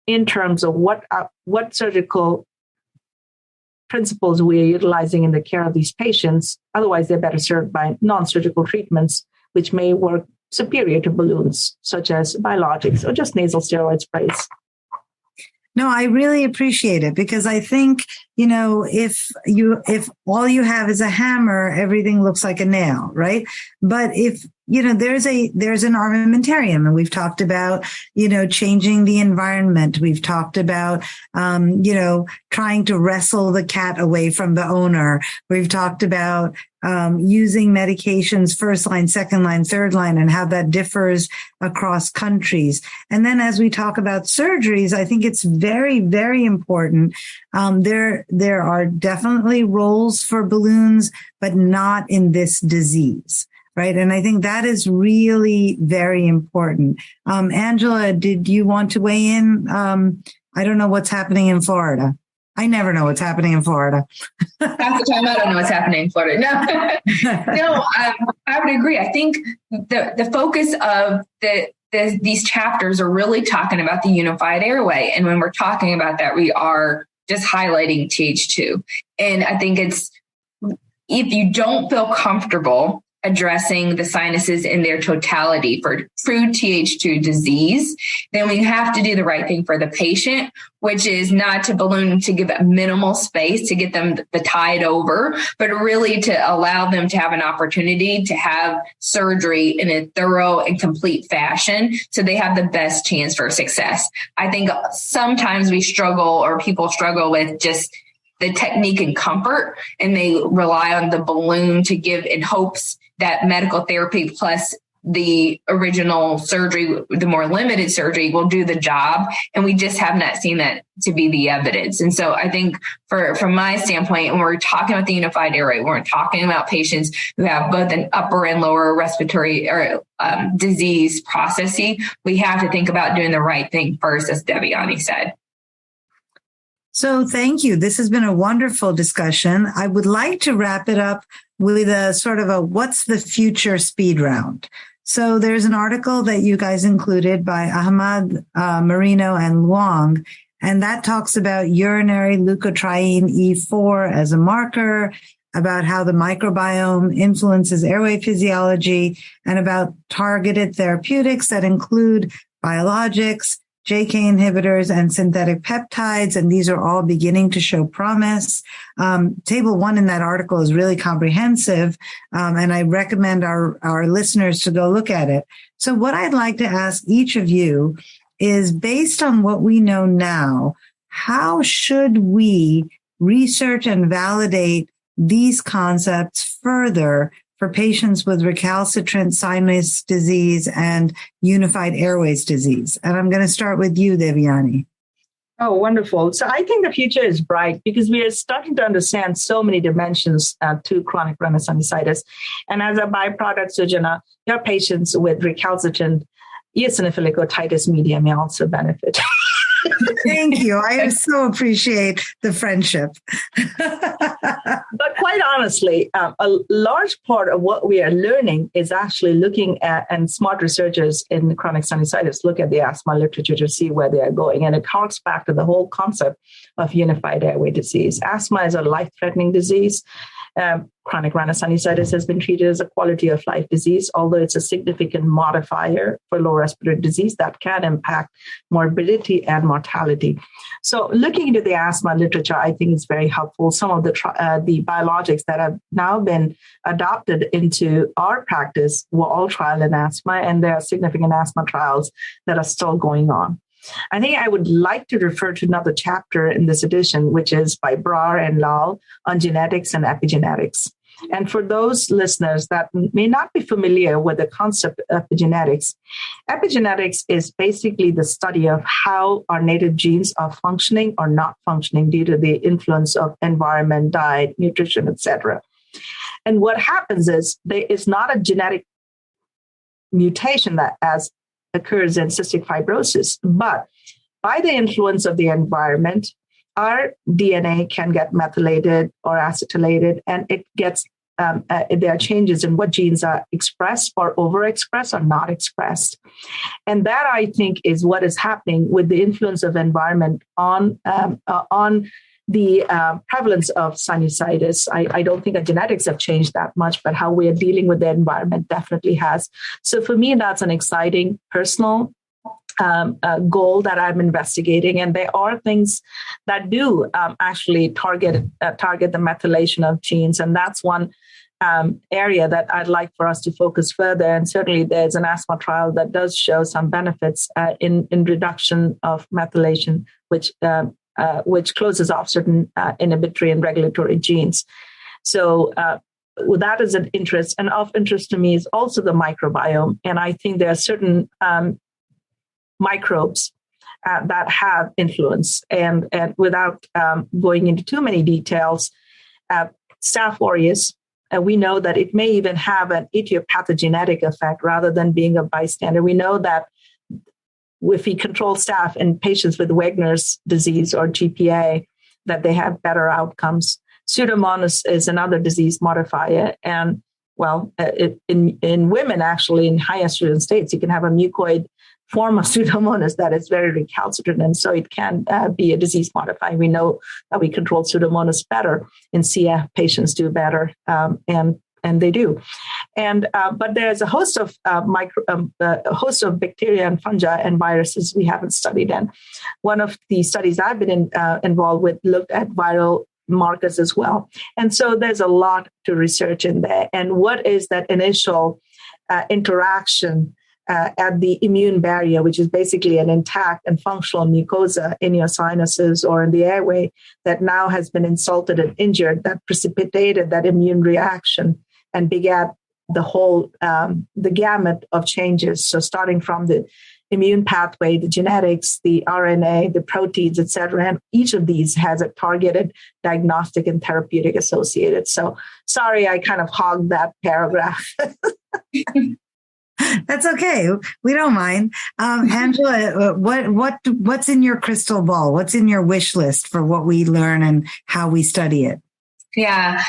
in terms of what surgical principles we are utilizing in the care of these patients. Otherwise, they're better served by non-surgical treatments, which may work superior to balloons, such as biologics or just nasal steroid sprays. No, I really appreciate it because I think, if all you have is a hammer, everything looks like a nail, right? But if, there's an armamentarium, and we've talked about, changing the environment. We've talked about, trying to wrestle the cat away from the owner. We've talked about, using medications, first line, second line, third line, and how that differs across countries. And then as we talk about surgeries, I think it's very, very important. There are definitely roles for balloons, but not in this disease. Right. And I think that is really very important. Angela, did you want to weigh in? I don't know what's happening in Florida. I never know what's happening in Florida. Half the time, I don't know what's happening in Florida. No, I would agree. I think the focus of the these chapters are really talking about the unified airway. And when we're talking about that, we are just highlighting Th2. And I think it's, if you don't feel comfortable addressing the sinuses in their totality for true Th2 disease, then we have to do the right thing for the patient, which is not to balloon, to give a minimal space to get them the tide over, but really to allow them to have an opportunity to have surgery in a thorough and complete fashion so they have the best chance for success. I think sometimes we struggle, or people struggle with just the technique and comfort, and they rely on the balloon to give in hopes that medical therapy plus the original surgery, the more limited surgery, will do the job. And we just have not seen that to be the evidence. And so I think from my standpoint, when we're talking about the unified airway, we're talking about patients who have both an upper and lower respiratory or disease processing, we have to think about doing the right thing first, as Devyani said. So thank you. This has been a wonderful discussion. I would like to wrap it up with a sort of a what's the future speed round. So there's an article that you guys included by Ahmad, Marino, and Luong, and that talks about urinary leukotriene E4 as a marker, about how the microbiome influences airway physiology, and about targeted therapeutics that include biologics, JK inhibitors, and synthetic peptides, and these are all beginning to show promise. Table 1 in that article is really comprehensive, and I recommend our listeners to go look at it. So what I'd like to ask each of you is, based on what we know now, how should we research and validate these concepts further for patients with recalcitrant sinus disease and unified airways disease? And I'm going to start with you, Devyani. Oh, wonderful. So I think the future is bright because we are starting to understand so many dimensions to chronic rhinosinusitis. And as a byproduct, Sujana, your patients with recalcitrant eosinophilic otitis media may also benefit. Thank you. I so appreciate the friendship. But quite honestly, a large part of what we are learning is actually looking at, and smart researchers in chronic sinusitis look at the asthma literature to see where they are going. And it harks back to the whole concept of unified airway disease. Asthma is a life-threatening disease. Chronic rhinosinusitis has been treated as a quality of life disease, although it's a significant modifier for lower respiratory disease that can impact morbidity and mortality. So looking into the asthma literature, I think is very helpful. Some of the biologics that have now been adopted into our practice were all trial in asthma, and there are significant asthma trials that are still going on. I think I would like to refer to another chapter in this edition, which is by Brar and Lal on genetics and epigenetics. And for those listeners that may not be familiar with the concept of epigenetics, epigenetics is basically the study of how our native genes are functioning or not functioning due to the influence of environment, diet, nutrition, etc. And what happens is there is not a genetic mutation that as occurs in cystic fibrosis, but by the influence of the environment, our DNA can get methylated or acetylated, and it gets there are changes in what genes are expressed or overexpressed or not expressed. And that, I think, is what is happening with the influence of environment on the prevalence of sinusitis. I don't think our genetics have changed that much, but how we are dealing with the environment definitely has. So for me, that's an exciting personal goal that I'm investigating. And there are things that do actually target the methylation of genes. And that's one area that I'd like for us to focus further. And certainly there's an asthma trial that does show some benefits in reduction of methylation, which closes off certain inhibitory and regulatory genes. So that is an interest. And of interest to me is also the microbiome. And I think there are certain microbes that have influence. And without going into too many details, Staph aureus, we know that it may even have an etiopathogenic effect rather than being a bystander. We know that if we control staph in patients with Wegener's disease or GPA, that they have better outcomes. Pseudomonas is another disease modifier. And well, in women, actually, in high estrogen states, you can have a mucoid form of Pseudomonas that is very recalcitrant, and so it can be a disease modifier. We know that we control Pseudomonas better in CF. Patients do better, and they do. And but there's a host of bacteria and fungi and viruses we haven't studied. And one of the studies I've been involved with looked at viral markers as well. And so there's a lot to research in there. And what is that initial interaction at the immune barrier, which is basically an intact and functional mucosa in your sinuses or in the airway that now has been insulted and injured, that precipitated that immune reaction and begat the whole, the gamut of changes. So starting from the immune pathway, the genetics, the RNA, the proteins, et cetera. And each of these has a targeted diagnostic and therapeutic associated. So sorry, I kind of hogged that paragraph. That's okay. We don't mind. Angela, what's in your crystal ball? What's in your wish list for what we learn and how we study it? Yeah.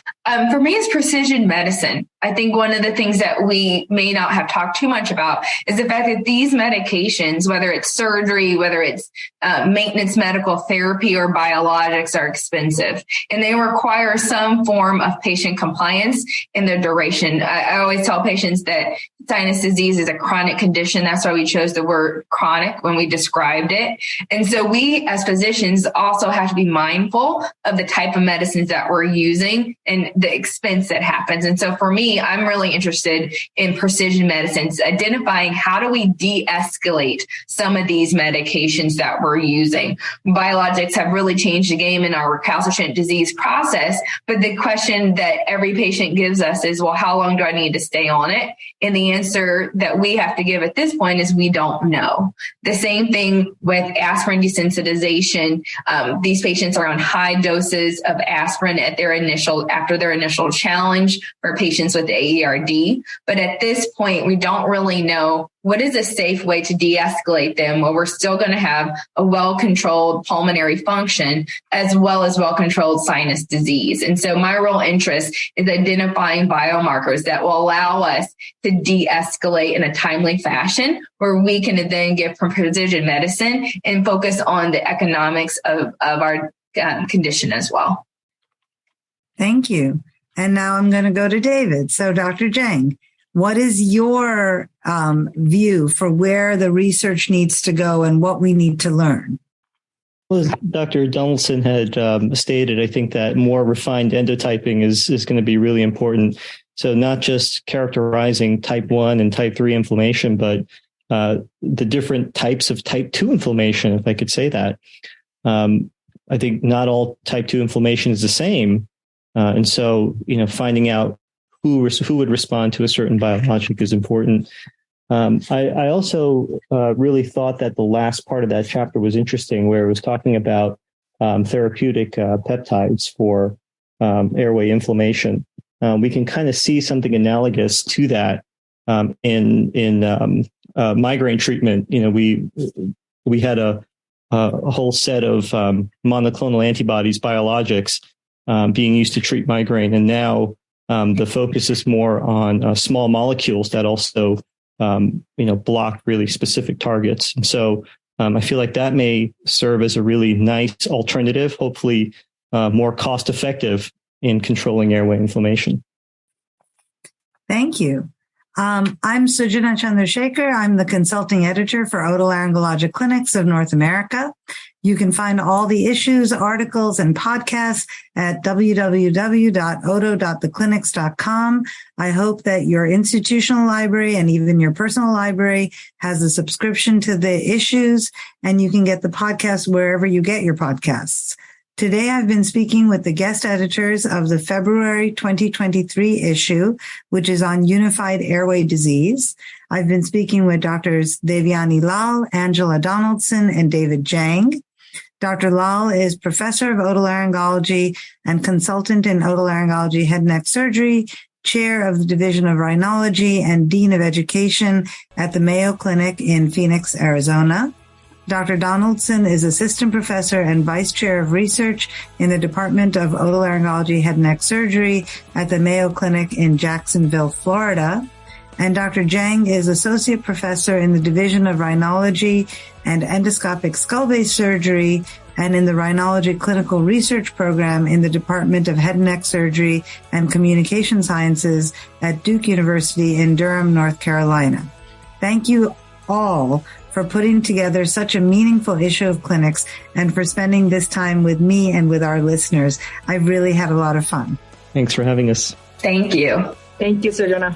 For me, it's precision medicine. I think one of the things that we may not have talked too much about is the fact that these medications, whether it's surgery, whether it's maintenance medical therapy or biologics, are expensive, and they require some form of patient compliance in their duration. I always tell patients that sinus disease is a chronic condition. That's why we chose the word chronic when we described it. And so we as physicians also have to be mindful of the type of medicines that we're using and the expense that happens. And so for me, I'm really interested in precision medicines, identifying how do we de-escalate some of these medications that we're using. Biologics have really changed the game in our recalcitrant disease process. But the question that every patient gives us is, well, how long do I need to stay on it? And the answer that we have to give at this point is we don't know. The same thing with aspirin desensitization. These patients are on high doses of aspirin after their initial challenge for patients with AERD. But at this point, we don't really know what is a safe way to de-escalate them while we're still going to have a well-controlled pulmonary function as well as well-controlled sinus disease. And so my real interest is identifying biomarkers that will allow us to de-escalate in a timely fashion where we can then give precision medicine and focus on the economics of our condition as well. Thank you. And now I'm going to go to David. So Dr. Jang, what is your view for where the research needs to go and what we need to learn? Well, as Dr. Donaldson had stated, I think that more refined endotyping is going to be really important. So not just characterizing type 1 and type 3 inflammation, but the different types of type 2 inflammation, if I could say that. I think not all type 2 inflammation is the same. And so, finding out who would respond to a certain biologic is important. I also really thought that the last part of that chapter was interesting, where it was talking about therapeutic peptides for airway inflammation. We can kind of see something analogous to that in migraine treatment. We had a whole set of monoclonal antibodies, biologics, being used to treat migraine. And now the focus is more on small molecules that also, block really specific targets. And so I feel like that may serve as a really nice alternative, hopefully more cost effective in controlling airway inflammation. Thank you. I'm Sujana Chandrasekhar. I'm the consulting editor for Otolaryngologic Clinics of North America. You can find all the issues, articles, and podcasts at www.oto.theclinics.com. I hope that your institutional library and even your personal library has a subscription to the issues, and you can get the podcast wherever you get your podcasts. Today, I've been speaking with the guest editors of the February 2023 issue, which is on unified airway disease. I've been speaking with Drs. Devyani Lal, Angela Donaldson, and David Jang. Dr. Lal is professor of otolaryngology and consultant in otolaryngology head and neck surgery, chair of the Division of Rhinology, and dean of education at the Mayo Clinic in Phoenix, Arizona. Dr. Donaldson is assistant professor and vice chair of research in the Department of Otolaryngology Head and Neck Surgery at the Mayo Clinic in Jacksonville, Florida. And Dr. Jang is Associate Professor in the Division of Rhinology and Endoscopic Skull-Base Surgery and in the Rhinology Clinical Research Program in the Department of Head and Neck Surgery and Communication Sciences at Duke University in Durham, North Carolina. Thank you all for putting together such a meaningful issue of clinics and for spending this time with me and with our listeners. I've really had a lot of fun. Thanks for having us. Thank you. Thank you, Sujana.